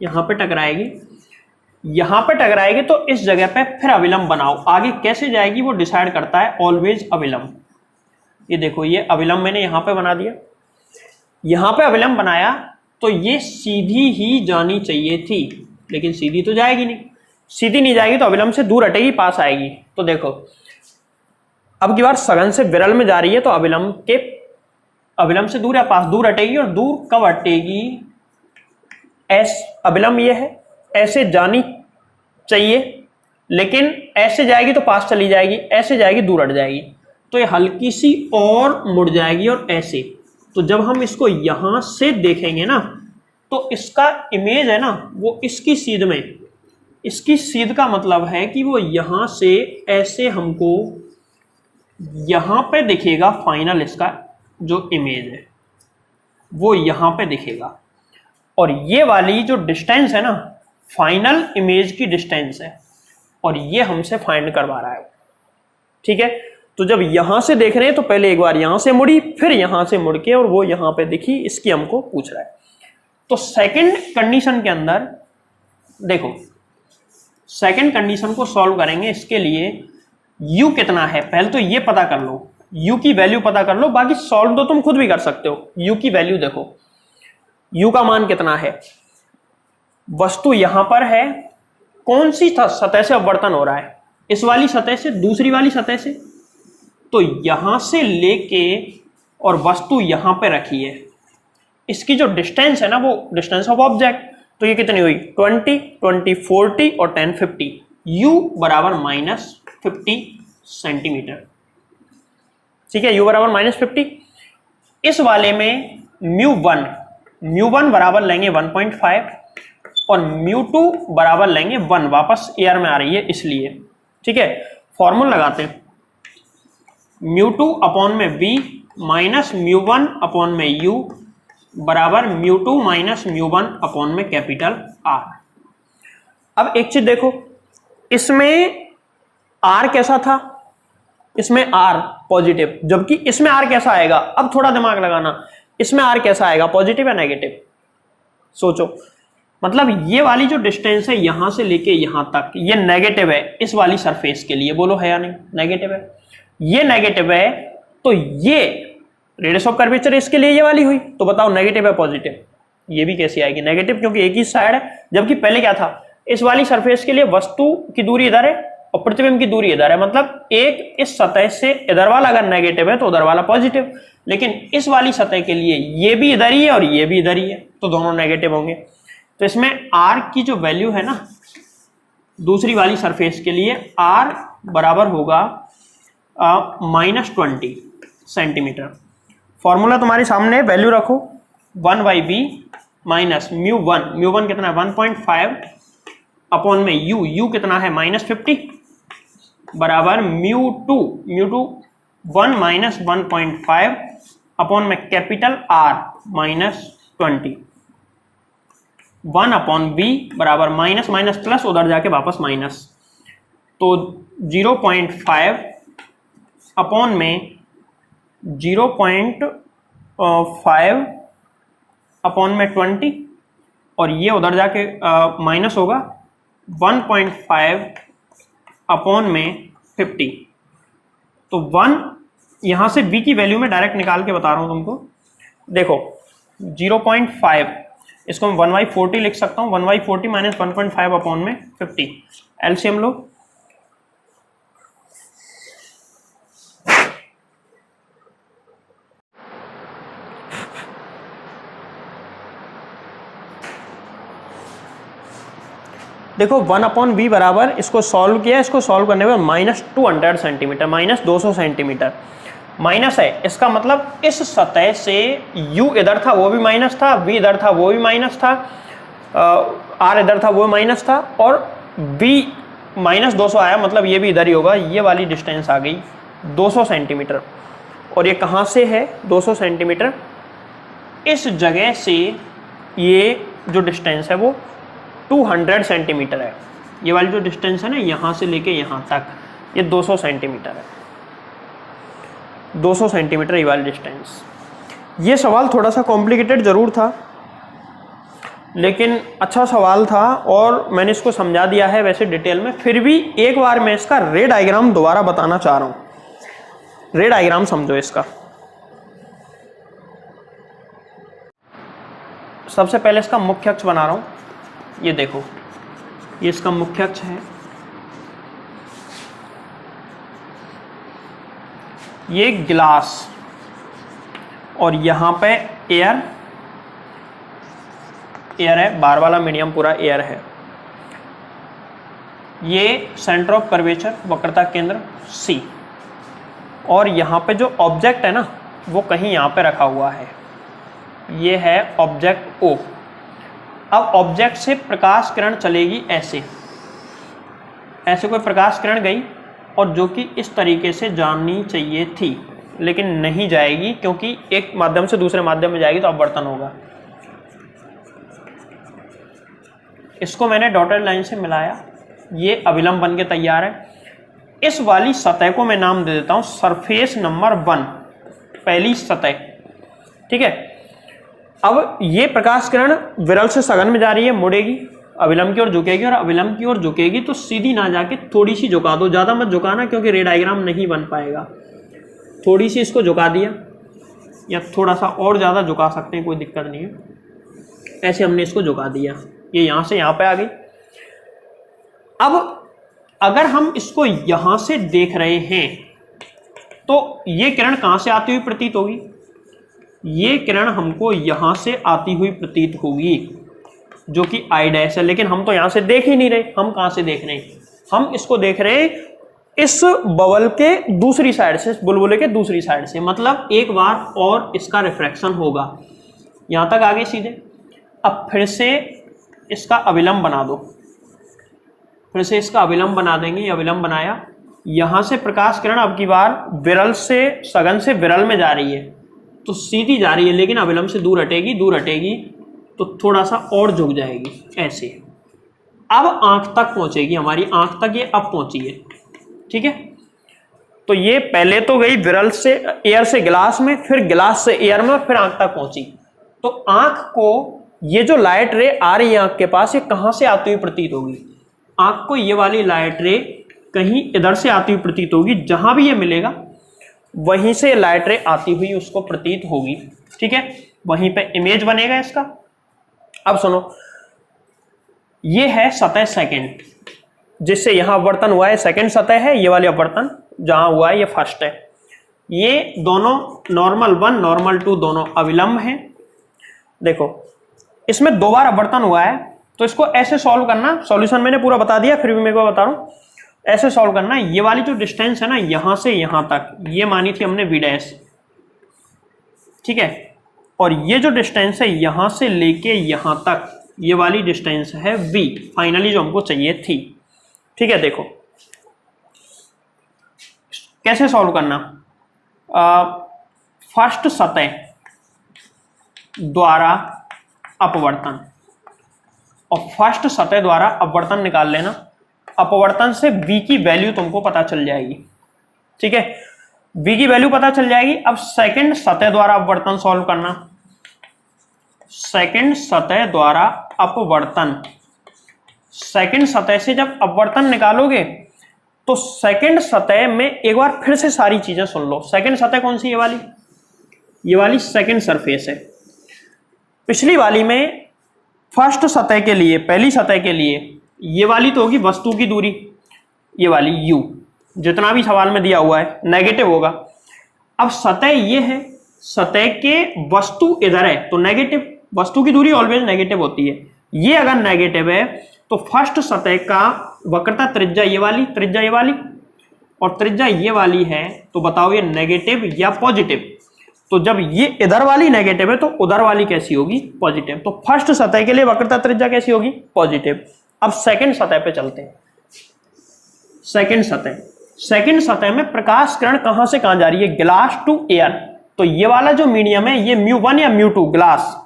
यहां पे टकराएगी, यहां पे टकराएगी, तो इस जगह पे फिर अविलंब बनाओ। आगे कैसे जाएगी वो डिसाइड करता है ऑलवेज अविलंब। ये देखो, ये अविलंब मैंने यहां पे बना दिया, यहां पे अविलंब बनाया, तो ये सीधी ही जानी चाहिए थी, लेकिन सीधी तो जाएगी नहीं, सीधी नहीं जाएगी तो अविलंब से दूर हटेगी, पास आएगी। तो देखो अब की बार सघन से विरल में जा रही है, तो अविलंब से दूर या पास, दूर हटेगी, और दूर कब हटेगी, अविलंब ये है, ऐसे जानी चाहिए, लेकिन ऐसे जाएगी तो पास चली जाएगी, ऐसे जाएगी दूर हट जाएगी, तो ये हल्की सी और मुड़ जाएगी और ऐसे। तो जब हम इसको यहां से देखेंगे ना, तो इसका इमेज है ना वो इसकी सीध में, इसकी सीध का मतलब है कि वो यहां से ऐसे हमको यहां पे दिखेगा, फाइनल इसका जो इमेज है वो यहां पे दिखेगा। और ये वाली जो डिस्टेंस है ना, फाइनल इमेज की डिस्टेंस है, और ये हमसे फाइंड करवा रहा है, ठीक है। तो जब यहां से देख रहे हैं तो पहले एक बार यहां से मुड़ी, फिर यहां से मुड़ के, और वो यहां पे दिखी, इसकी हमको पूछ रहा है। तो सेकंड कंडीशन के अंदर देखो, सेकंड कंडीशन को सॉल्व करेंगे, इसके लिए u कितना है पहले तो ये पता कर लो, u की वैल्यू पता कर लो, बाकी सॉल्व तो तुम खुद भी कर सकते हो। u की वैल्यू देखो, u का मान कितना है, वस्तु यहां पर है, कौन सी सतह से अपवर्तन हो रहा है, इस वाली सतह से, दूसरी वाली सतह से, तो यहां से लेके और वस्तु यहां पे रखी है, इसकी जो डिस्टेंस है ना वो डिस्टेंस ऑफ ऑब्जेक्ट, तो ये कितनी हुई 20 20 40 और 10 50, u बराबर -50 सेंटीमीटर, ठीक है, u बराबर -50। इस वाले में μ1 बराबर लेंगे 1.5 और μ2 बराबर लेंगे 1, वापस एयर में आ रही है इसलिए, ठीक है। फॉर्मूला लगाते हैं, μ2 अपॉन में v माइनस μ1 अपॉन में u बराबर μ2 माइनस μ1 अपॉन में कैपिटल R। अब एक चीज देखो, इसमें R कैसा था, इसमें R पॉजिटिव, जबकि इसमें R कैसा आएगा, अब थोड़ा दिमाग लगाना, इसमें R कैसा आएगा, पॉजिटिव या नेगेटिव, सोचो। मतलब ये वाली जो डिस्टेंस है यहां से लेके यहां तक, ये नेगेटिव है इस वाली सरफेस के लिए, बोलो है या नहीं, नेगेटिव है, ये नेगेटिव है, तो ये रेडियस ऑफ कर्वेचर इसके लिए ये वाली हुई, तो बताओ नेगेटिव है पॉजिटिव, ये भी कैसी आएगी, नेगेटिव, क्योंकि एक ही साइड है, जबकि पहले क्या था, इस वाली सरफेस के लिए वस्तु की दूरी इधर है और प्रतिबिंब की दूरी इधर है, मतलब एक इस सतह से इधर वाला अगर नेगेटिव है तो उधर वाला पॉजिटिव, लेकिन इस वाली सतह के लिए ये भी इधर ही है और ये भी इधर ही है, तो दोनों नेगेटिव होंगे। तो इसमें r की जो वैल्यू है ना दूसरी वाली सरफेस के लिए, r बराबर होगा -20 सेंटीमीटर। फॉर्मूला तुम्हारे सामने, वैल्यू रखो 1/b माइनस म्यू1 कितना है 1.5 अपॉन में u कितना है -50 बराबर म्यू2 1 माइनस 1.5 अपॉन में कैपिटल R -20 1 अपॉन b बराबर माइनस माइनस प्लस, उधर जाके वापस माइनस, तो 0.5 अपॉन में 0.5 अपॉन में 20 और ये उधर जाके माइनस होगा 1.5 अपॉन में 50। तो 1 यहाँ से b की वैल्यू में डायरेक्ट निकाल के बता रहा हूँ तुमको। देखो 0.5 इसको मैं 1/40 लिख सकता हूँ, 1/40 माइनस 1.5 अपॉन में 50। एलसीएम लो, देखो 1 अपॉन बी बराबर, इसको सॉल्व किया, इसको सॉल्व करने में -200 सेंटीमीटर, -200 सेंटीमीटर माइनस है, इसका मतलब इस सतह से u इधर था वो भी माइनस था, v इधर था वो भी माइनस था, r इधर था वो माइनस था और b -200 आया, मतलब ये भी इधर ही होगा। ये वाली डिस्टेंस आ गई 200 सेंटीमीटर और ये कहाँ से है 200 सेंटीमीटर, इस जगह से ये जो डिस्टेंस है वो 200 सेंटीमीटर है। ये वाली जो डिस्टेंस है ना यहाँ से लेके यहाँ तक ये 200 सेंटीमीटर है, 200 सेंटीमीटर ये वाली डिस्टेंस। ये सवाल थोड़ा सा कॉम्प्लिकेटेड ज़रूर था लेकिन अच्छा सवाल था और मैंने इसको समझा दिया है वैसे डिटेल में। फिर भी एक बार मैं इसका रे डायग्राम दोबारा बताना चाह रहा हूँ। रे डायग्राम समझो इसका। सबसे पहले इसका मुख्य अक्ष बना रहा हूँ, ये देखो ये इसका मुख्य अक्ष है, ये ग्लास और यहाँ पे एयर है, बार वाला मीडियम पूरा एयर है। ये सेंटर ऑफ कर्वेचर वक्रता केंद्र C और यहाँ पे जो ऑब्जेक्ट है ना वो कहीं यहाँ पे रखा हुआ है, ये है ऑब्जेक्ट O। अब ऑब्जेक्ट से प्रकाश किरण चलेगी ऐसे कोई प्रकाश किरण गई और जो कि इस तरीके से जानी चाहिए थी लेकिन नहीं जाएगी क्योंकि एक माध्यम से दूसरे माध्यम में जाएगी तो अपवर्तन होगा। इसको मैंने डॉटेड लाइन से मिलाया, ये अभिलंब बन के तैयार है। इस वाली सतह को मैं नाम दे देता हूं सरफेस नंबर 1, पहली सतह, ठीक है। अब ये प्रकाश किरण विरल से सघन में जा रही है, मुड़ेगी, अभिलंब की ओर झुकेगी और अभिलंब की ओर झुकेगी तो सीधी ना जाके थोड़ी सी झुका दो, ज़्यादा मत झुकाना क्योंकि रे डायग्राम नहीं बन पाएगा। थोड़ी सी इसको झुका दिया या थोड़ा सा और ज़्यादा झुका सकते हैं, कोई दिक्कत नहीं है। ऐसे हमने इसको झुका दिया, ये यहाँ से यहाँ पे आ गई। अब अगर हम इसको यहाँ से देख रहे हैं तो ये किरण कहाँ से आती हुई प्रतीत होगी, ये किरण हमको यहाँ से आती हुई प्रतीत होगी जो कि I डैश है, लेकिन हम तो यहाँ से देख ही नहीं रहे। हम कहाँ से देख रहे हैं, हम इसको देख रहे हैं इस बबल के दूसरी साइड से, इस बुलबुले के दूसरी साइड से, मतलब एक बार और इसका रिफ्रैक्शन होगा। यहाँ तक आगे सीधे। अब फिर से इसका अभिलंब बना दो, फिर से इसका अभिलंब बना देंगे। ये अभिलंब बनाया, यहाँ से प्रकाश किरण अब की बार विरल से सघन से विरल में जा रही है तो सीधी जा रही है लेकिन अभिलंब से दूर हटेगी तो थोड़ा सा और झुक जाएगी ऐसे। अब आंख तक पहुंचेगी, हमारी आंख तक ये अब पहुंची है, ठीक है। तो ये पहले तो गई विरल से एयर से ग्लास में, फिर ग्लास से एयर में, फिर आंख तक पहुंची। तो आंख को ये जो लाइट रे आ रही है आंख के पास, ये कहां से आती हुई प्रतीत होगी, आंख को ये वाली लाइट रे कहीं इधर से आती हुई प्रतीत होगी। जहां भी ये मिलेगा वहीं से लाइट रे आती हुई उसको प्रतीत होगी, ठीक है। वहीं पे इमेज बनेगा इसका। अब सुनो, ये है सतह सेकंड, जिससे यहां अपवर्तन हुआ है, सेकंड सतह है, ये वाली अपवर्तन जहां हुआ है ये फर्स्ट है। ये दोनों नॉर्मल 1 नॉर्मल 2 दोनों अविलंब हैं। देखो इसमें 2 बार अपवर्तन हुआ है, तो इसको ऐसे सॉल्व करना, सॉल्यूशन मैंने पूरा बता दिया, फिर भी मैं को बता रहा हूं, ऐसे सॉल्व करना। ये वाली जो डिस्टेंस है ना यहां से यहां तक, ये मानी थी हमने v डैश, ठीक है, और ये जो डिस्टेंस है यहां से लेके यहां तक, ये वाली डिस्टेंस है v, फाइनली जो हमको चाहिए थी, ठीक है। देखो कैसे सॉल्व करना, फर्स्ट सतह द्वारा अपवर्तन और फर्स्ट सतह द्वारा अपवर्तन निकाल लेना। अपवर्तन से v की वैल्यू तुमको पता चल जाएगी, ठीक है, v की वैल्यू पता चल जाएगी। अब सेकंड सतह द्वारा अपवर्तन सॉल्व करना। सेकंड सतह द्वारा अपवर्तन, सेकंड सतह से जब अपवर्तन निकालोगे तो सेकंड सतह में एक बार फिर से सारी चीजें सुन लो। सेकंड सतह कौन सी, ये वाली सेकंड सरफेस है। पिछली वाली में फर्स्ट सतह के लिए, पहली सतह के लिए ये वाली तो होगी वस्तु की दूरी, ये वाली u, जितना भी सवाल में दिया हुआ है नेगेटिव होगा। अब सतह ये है, सतह के वस्तु इधर है तो नेगेटिव, वस्तु की दूरी ऑलवेज नेगेटिव होती है। ये अगर नेगेटिव है तो फर्स्ट सतह का वक्रता त्रिज्या ये वाली, त्रिज्या ये वाली और त्रिज्या ये वाली है, तो बताओ ये नेगेटिव या पॉजिटिव। तो जब ये इधर वाली नेगेटिव है तो उधर वाली कैसी होगी, पॉजिटिव। तो फर्स्ट सतह के लिए वक्रता त्रिज्या कैसी होगी, पॉजिटिव। अब सेकंड सतह पे चलते हैं। सेकंड सतह में प्रकाश किरण कहां से कहां जा रही है, ग्लास टू एयर। तो ये वाला जो मीडियम है ये μ1 या μ2, ग्लास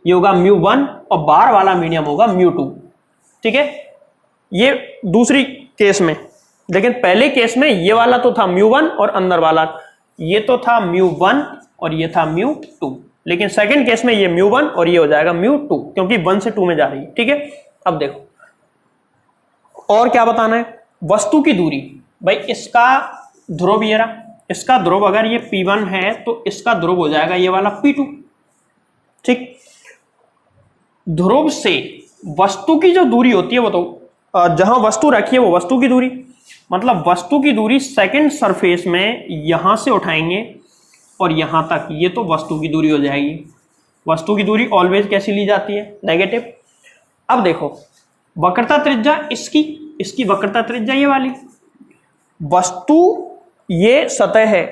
ये होगा μ1 और बाहर वाला मीडियम होगा μ2, ठीक है, ये दूसरी केस में। लेकिन पहले केस में ये वाला तो था μ1 और अंदर वाला ये तो था μ1 और ये था μ2, लेकिन सेकंड केस में ये μ1 और ये हो जाएगा μ2, क्योंकि 1 से 2 में जा रही है, ठीक है। अब देखो और क्या बताना है, वस्तु की दूरी। भाई इसका ध्रुव ये रहा, इसका ध्रुव अगर ये P1 है तो इसका ध्रुव हो जाएगा ये वाला P2, ठीक। ध्रुव से वस्तु की जो दूरी होती है वो तो जहां वस्तु रखी है वो वस्तु की दूरी, मतलब वस्तु की दूरी सेकंड सरफेस में यहां से उठाएंगे और यहां तक, ये तो वस्तु की दूरी हो जाएगी। वस्तु की दूरी ऑलवेज कैसी ली जाती है, नेगेटिव। अब देखो वक्रता त्रिज्या इसकी वक्रता त्रिज्या ये वाली, वस्तु ये सतह है,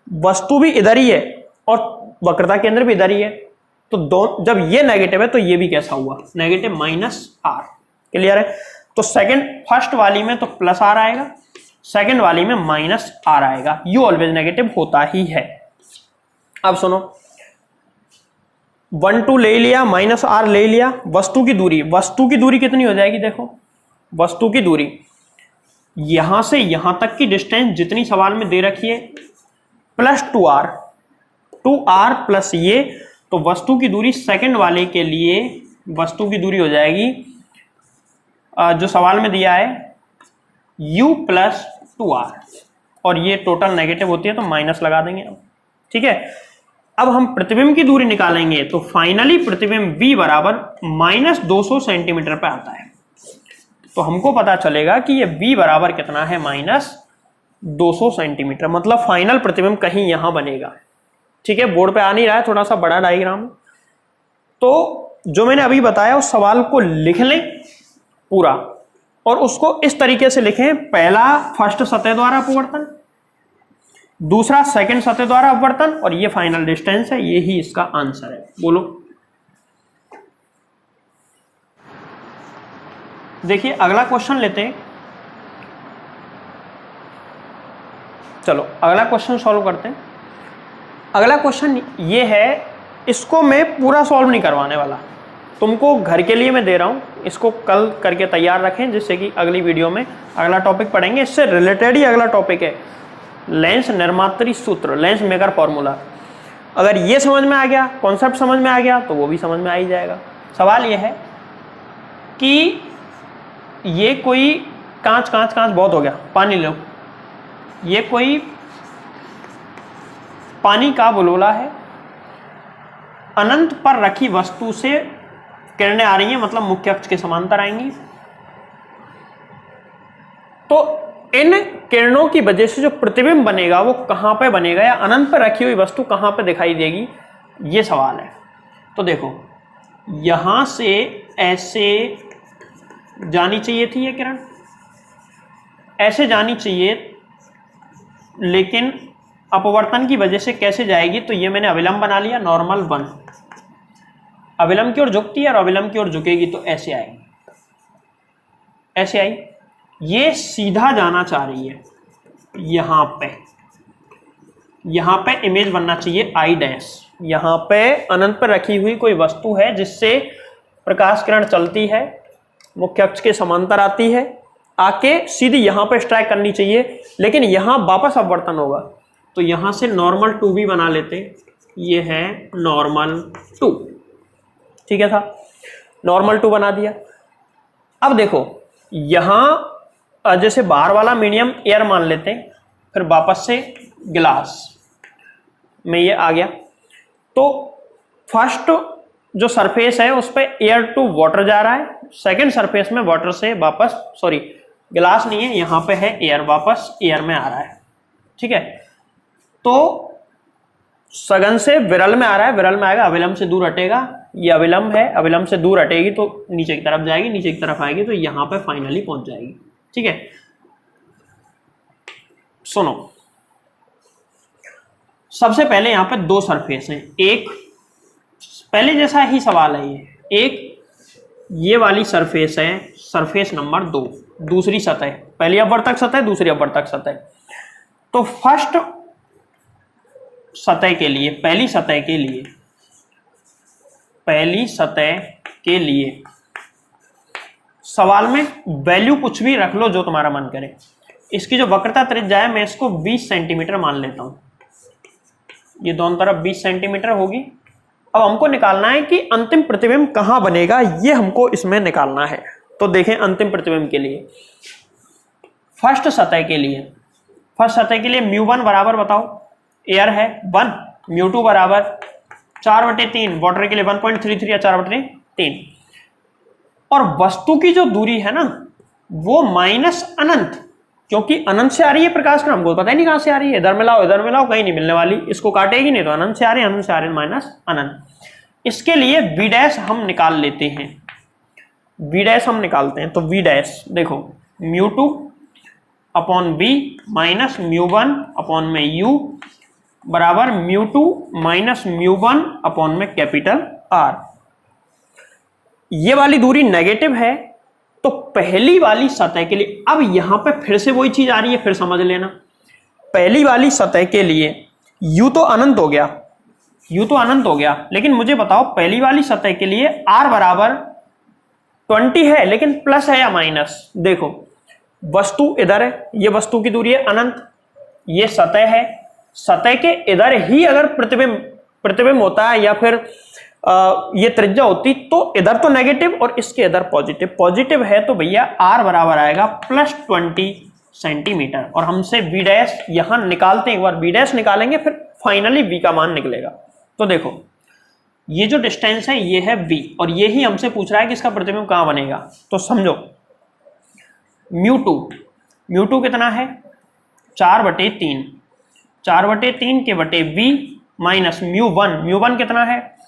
वस्तु भी इधर ही है और वक्रता केंद्र भी इधर ही है, तो दो जब ये नेगेटिव है तो ये भी कैसा हुआ, नेगेटिव -r, क्लियर है। तो सेकंड फर्स्ट वाली में तो +r आएगा, सेकंड वाली में -r आएगा, u ऑलवेज नेगेटिव होता ही है। अब सुनो 1 2 ले लिया, -r ले लिया, वस्तु की दूरी कितनी हो जाएगी, देखो वस्तु की दूरी यहां से यहां तक की डिस्टेंस जितनी सवाल में दे रखी है प्लस 2r प्लस ये, तो वस्तु की दूरी सेकंड वाले के लिए वस्तु की दूरी हो जाएगी जो सवाल में दिया है u प्लस 2r, और ये टोटल नेगेटिव होती है तो माइनस लगा देंगे अब, ठीक है। अब हम प्रतिबिंब की दूरी निकालेंगे तो फाइनली प्रतिबिंब v बराबर -200 सेंटीमीटर पे आता है। तो हमको पता चलेगा कि ये v बराबर कितना है, -200 सेंटीमीटर, मतलब फाइनल प्रतिबिंब कहीं यहां बनेगा, ठीक है। बोर्ड पे आ नहीं रहा है, थोड़ा सा बड़ा डायग्राम। तो जो मैंने अभी बताया उस सवाल को लिख लें पूरा, और उसको इस तरीके से लिखें, पहला फर्स्ट सतह द्वारा अपवर्तन, दूसरा सेकंड सतह द्वारा अपवर्तन, और ये फाइनल डिस्टेंस है, ये ही इसका आंसर है। बोलो। देखिए अगला क्वेश्चन लेते हैं, चलो अगला क्वेश्चन सॉल्व करते हैं। अगला क्वेश्चन ये है, इसको मैं पूरा सॉल्व नहीं करवाने वाला, तुमको घर के लिए मैं दे रहा हूं, इसको कल करके तैयार रखें, जिससे कि अगली वीडियो में अगला टॉपिक पढ़ेंगे। इससे रिलेटेड ही अगला टॉपिक है लेंस निर्मात्री सूत्र, लेंस मेकर फॉर्मूला। अगर ये समझ में आ गया, कॉन्सेप्ट समझ में आ गया, तो वो भी समझ में आ ही जाएगा। सवाल ये है कि ये कोई कांच बहुत हो गया, पानी लो, ये कोई पानी का बुलबुला है, अनंत पर रखी वस्तु से किरणें आ रही हैं मतलब मुख्य अक्ष के समांतर आएंगी। तो इन किरणों की वजह से जो प्रतिबिंब बनेगा वो कहां पे बनेगा, या अनंत पर रखी हुई वस्तु कहां पे दिखाई देगी, ये सवाल है। तो देखो यहां से ऐसे जानी चाहिए थी ये किरण, ऐसे जानी चाहिए, लेकिन अपवर्तन की वजह से कैसे जाएगी, तो ये मैंने अविलंब बना लिया, नॉर्मल 1 अविलंब की ओर झुकती है और अविलंब की ओर झुकेगी तो ऐसे आएगी, ऐसे आई। ये सीधा जाना चाह रही है यहां पे, यहां पे इमेज बनना चाहिए आई डैश। यहां पे अनंत पर रखी हुई कोई वस्तु है जिससे प्रकाश किरण चलती है, मुख्य अक्ष के समांतर आती है, आके सीधी यहां पे स्ट्राइक करनी चाहिए, लेकिन यहां वापस अपवर्तन होगा। तो यहां से नॉर्मल 2 भी बना लेते, ये है नॉर्मल 2, ठीक है था, नॉर्मल 2 बना दिया। अब देखो यहां जैसे बाहर वाला मीडियम एयर मान लेते हैं, फिर वापस से गिलास में ये आ गया। तो फर्स्ट जो सरफेस है उस पर एयर टू वाटर जा रहा है, सेकंड सरफेस में वाटर से वापस, सॉरी गिलास नहीं है, यहां पे है एयर, वापस एयर में आ रहा है, ठीक है। तो सघन से विरल में आ रहा है, विरल में आएगा, अविलंब से दूर हटेगा, ये अविलंब है, अविलंब से दूर हटेगी तो नीचे की तरफ जाएगी, नीचे की तरफ आएगी तो यहां पे फाइनली पहुंच जाएगी, ठीक है। सुनो, सबसे पहले यहां पे 2 सरफेस हैं, एक पहले जैसा ही सवाल है एक ये वाली सरफेस है, सरफेस नंबर 2, दूसरी सतह, पहली अपवर्तक सतह, दूसरी अपवर्तक सतह। तो फर्स्ट सतह के लिए, पहली सतह के लिए, पहली सतह के लिए सवाल में वैल्यू कुछ भी रख लो जो तुम्हारा मन करे। इसकी जो वक्रता त्रिज्या है मैं इसको 20 सेंटीमीटर मान लेता हूं, ये दोनों तरफ 20 सेंटीमीटर होगी। अब हमको निकालना है कि अंतिम प्रतिबिंब कहां बनेगा, ये हमको इसमें निकालना है। तो देखें अंतिम प्रतिबिंब के लिए, फर्स्ट सतह के लिए, फर्स्ट सतह के लिए μ1 बराबर बताओ, एयर है 1, μ2 बराबर 4/3, वाटर के लिए 1.33 या 4/3, और वस्तु की जो दूरी है ना वो माइनस अनंत, क्योंकि अनंत से आ रही है प्रकाश किरण, हमको पता ही नहीं कहां से आ रही है, इधर मिलाओ कहीं नहीं मिलने वाली, इसको काटेगी नहीं, तो अनंत से आ रही है, अनंत से आ रही है माइनस अनंत। इसके लिए v डैश हम निकाल लेते हैं, v डैश हम निकालते हैं। तो v डैश देखो μ2 अपॉन b माइनस μ1 अपॉन में u बराबर μ2 माइनस μ1 अपॉन में कैपिटल R। ये वाली दूरी नेगेटिव है, तो पहली वाली सतह के लिए, अब यहां पे फिर से वही चीज आ रही है, फिर समझ लेना, पहली वाली सतह के लिए u तो अनंत हो गया, u तो अनंत हो गया, लेकिन मुझे बताओ पहली वाली सतह के लिए r बराबर 20 है, लेकिन प्लस है या माइनस। देखो वस्तु इधर है, ये वस्तु की दूरी है अनंत, ये सतह है, सतह के इधर ही अगर प्रतिबिंब होता है या फिर ये त्रिज्या होती तो इधर तो नेगेटिव और इसके इधर पॉजिटिव, पॉजिटिव है तो भैया r बराबर आएगा +20 सेंटीमीटर। और हमसे v डैश यहां निकालते हैं, एक बार v डैश निकालेंगे फिर फाइनली v का मान निकलेगा। तो देखो ये जो डिस्टेंस है ये है v, और ये ही हमसे पूछ रहा है कि इसका प्रतिबिंब कहां बनेगा। तो समझो μ2 कितना है 4/3, 4/3 के बटे v माइनस μ1 कितना है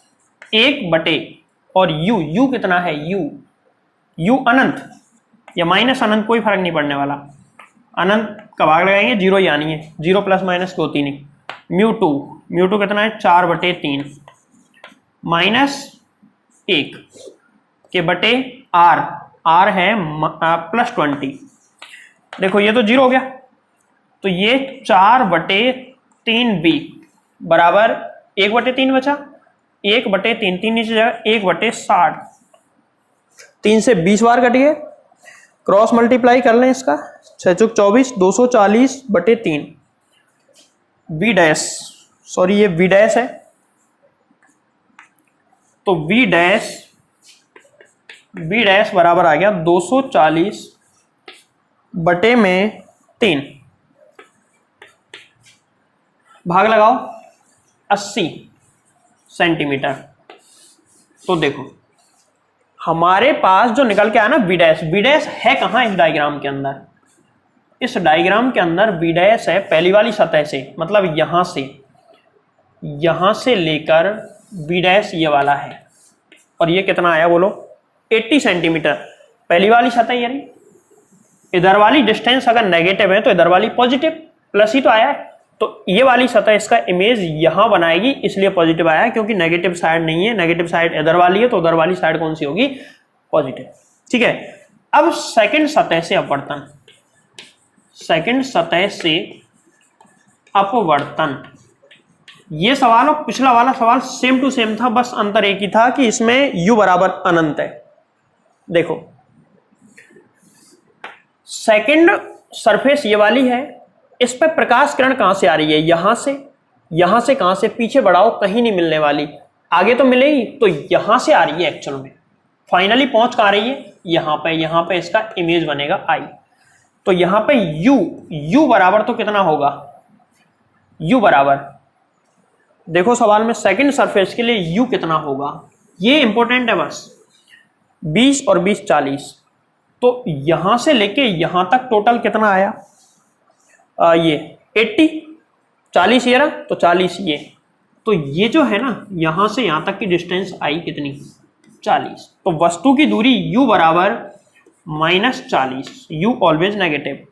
1 बटे, और u कितना है u अनंत या माइनस अनंत कोई फर्क नहीं पड़ने वाला, अनंत का भाग लगाएंगे 0 ही आनी है, 0 प्लस माइनस की होती नहीं। μ2 कितना है 4/3 माइनस 1 के बटे r है +20। देखो ये तो 0 हो गया, तो ये 4/3b बराबर 1/3 बचा, 1/3, 3 नीचे जाएगा 1/60, 3 से 20 बार कट गए, क्रॉस मल्टीप्लाई कर लें इसका, 6 चौक 24, 240/3 v डैश, सॉरी ये v डैश है, तो v डैश बराबर आ गया 240/3, भाग लगाओ 80 सेंटीमीटर। तो देखो हमारे पास जो निकल के आया ना बी डैश है कहाँ इस डायग्राम के अंदर? इस डायग्राम के अंदर बी डैश है पहली वाली सतह से, मतलब यहां से लेकर बी डैश ये वाला है, और ये कितना आया बोलो? 80 सेंटीमीटर पहली वाली सतह ये रही। इधर वाली डिस्टेंस अगर नेगेटिव है तो इधर वाली पॉजिटिव, प्लस ही तो आया है, तो ये वाली सतह इसका इमेज यहां बनाएगी, इसलिए पॉजिटिव आया है, क्योंकि नेगेटिव साइड नहीं है, नेगेटिव साइड इधर वाली है, तो उधर वाली साइड कौन सी होगी? पॉजिटिव। ठीक है, अब सेकंड सतह से अपवर्तन, सेकंड सतह से अपवर्तन, ये सवाल और पिछला वाला सवाल सेम टू सेम था, बस अंतर एक ही था कि इसमें u बराबर अनंत है। देखो सेकंड सरफेस ये वाली है, इस पे प्रकाश किरण कहां से आ रही है? यहां से कहां से? पीछे बढ़ाओ, कहीं नहीं मिलने वाली, आगे तो मिलेगी, तो यहां से आ रही है एक्चुअल में। फाइनली पहुंच कहां रही है? यहां पे इसका इमेज बनेगा I। तो यहां पे u बराबर तो कितना होगा? u बराबर, देखो सवाल में सेकंड सरफेस के लिए u कितना होगा, ये इंपॉर्टेंट है बस। 20 और 20 40, तो यहां से लेके यहां तक टोटल कितना आया? ये 80, 40 ये रहा, तो 40 ये, तो ये जो है ना यहां से यहां तक की डिस्टेंस आई कितनी? 40। तो वस्तु की दूरी u बराबर -40, u ऑलवेज नेगेटिव।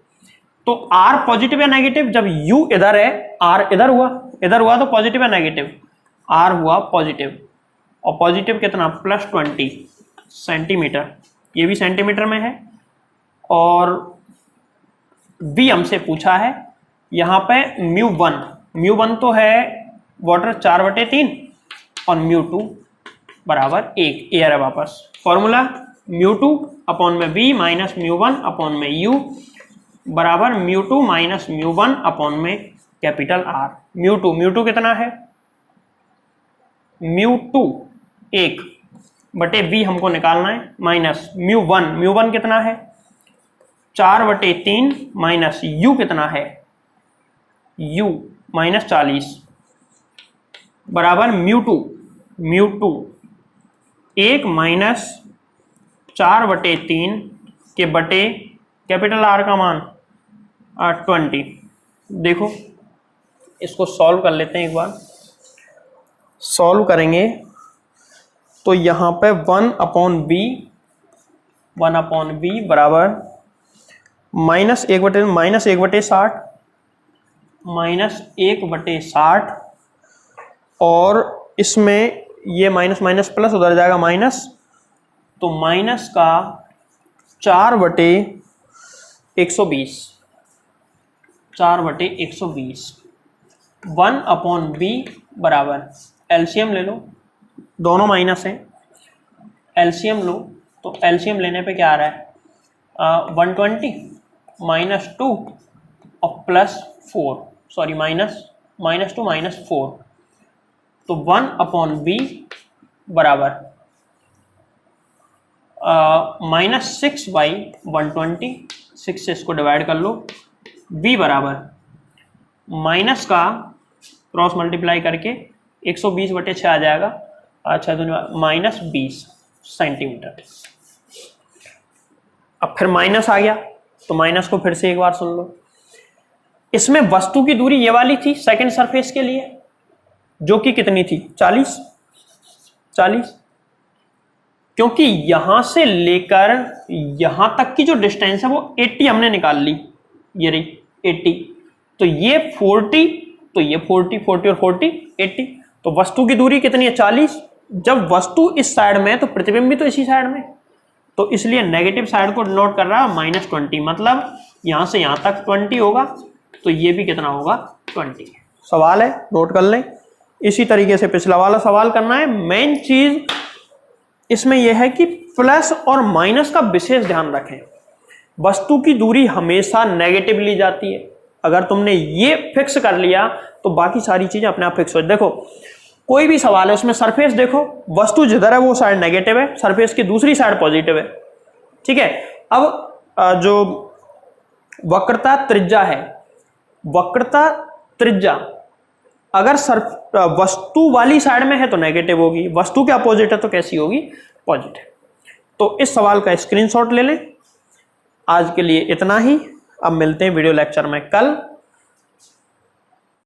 तो r पॉजिटिव या नेगेटिव? जब u इधर है, r इधर हुआ तो पॉजिटिव या नेगेटिव? r हुआ पॉजिटिव, और पॉजिटिव कितना? +20 सेंटीमीटर, ये भी सेंटीमीटर में है। और v हमसे पूछा है यहाँ पे μ1 तो है वाटर 4/3 और μ2 बराबर 1, एयर है वापस। फॉर्मूला μ2 अपॉन में v माइनस μ1 अपॉन में u बराबर μ2 माइनस μ1 अपॉन में कैपिटल R। μ2 कितना है? μ2 1/v हमको निकालना है, माइनस μ1 कितना है? 4/3 माइनस u कितना है? u -40 बराबर μ2 1 माइनस 4/3 के बटे कैपिटल R का मान 20। देखो इसको सॉल्व कर लेते हैं एक बार। सॉल्व करेंगे तो यहाँ पे 1/v बराबर -1/60 और इसमें ये माइनस माइनस प्लस उधर जाएगा माइनस, तो माइनस का 4/120 1/v बराबर, एलसीएम ले लो, दोनों माइनस हैं, एलसीएम लो, तो एलसीएम लेने पे क्या आ रहा है? 120 -2 और +4, सॉरी -2 -4, तो 1/v बराबर -6/120, 6 से इसको डिवाइड कर लो, v बराबर माइनस का क्रॉस मल्टीप्लाई करके 120/6 आ जाएगा, अच्छा तो -20 सेंटीमीटर। अब फिर माइनस आ गया, तो माइनस को फिर से एक बार सुन लो। इसमें वस्तु की दूरी ये वाली थी सेकंड सरफेस के लिए, जो कि कितनी थी? 40, क्योंकि यहां से लेकर यहां तक की जो डिस्टेंस है वो 80 हमने निकाल ली, ये रही 80, तो ये 40, तो ये 40 और 40 80, तो वस्तु की दूरी कितनी है? 40। जब वस्तु इस साइड में है तो प्रतिबिंब भी तो इसी साइड में, तो इसलिए नेगेटिव साइड को डिनोट कर रहा है -20, मतलब यहां से यहां तक 20 होगा, तो ये भी कितना होगा? 20। सवाल है, नोट कर लें। इसी तरीके से पिछला वाला सवाल करना है। मेन चीज इसमें यह है कि प्लस और माइनस का विशेष ध्यान रखें। वस्तु की दूरी हमेशा नेगेटिव ली जाती है, अगर तुमने ये फिक्स कर लिया तो बाकी सारी चीजें अपने आप फिक्स हो। देखो कोई भी सवाल है उसमें सरफेस देखो, वस्तु जिधर है वो साइड नेगेटिव है, सरफेस की दूसरी साइड पॉजिटिव है, ठीक है। अब जो वक्रता त्रिज्या है, वक्रता त्रिज्या अगर वस्तु वाली साइड में है तो नेगेटिव होगी, वस्तु के अपोजिट है तो कैसी होगी? पॉजिटिव। तो इस सवाल का स्क्रीनशॉट ले लें। आज के लिए इतना ही, अब मिलते हैं वीडियो लेक्चर में कल।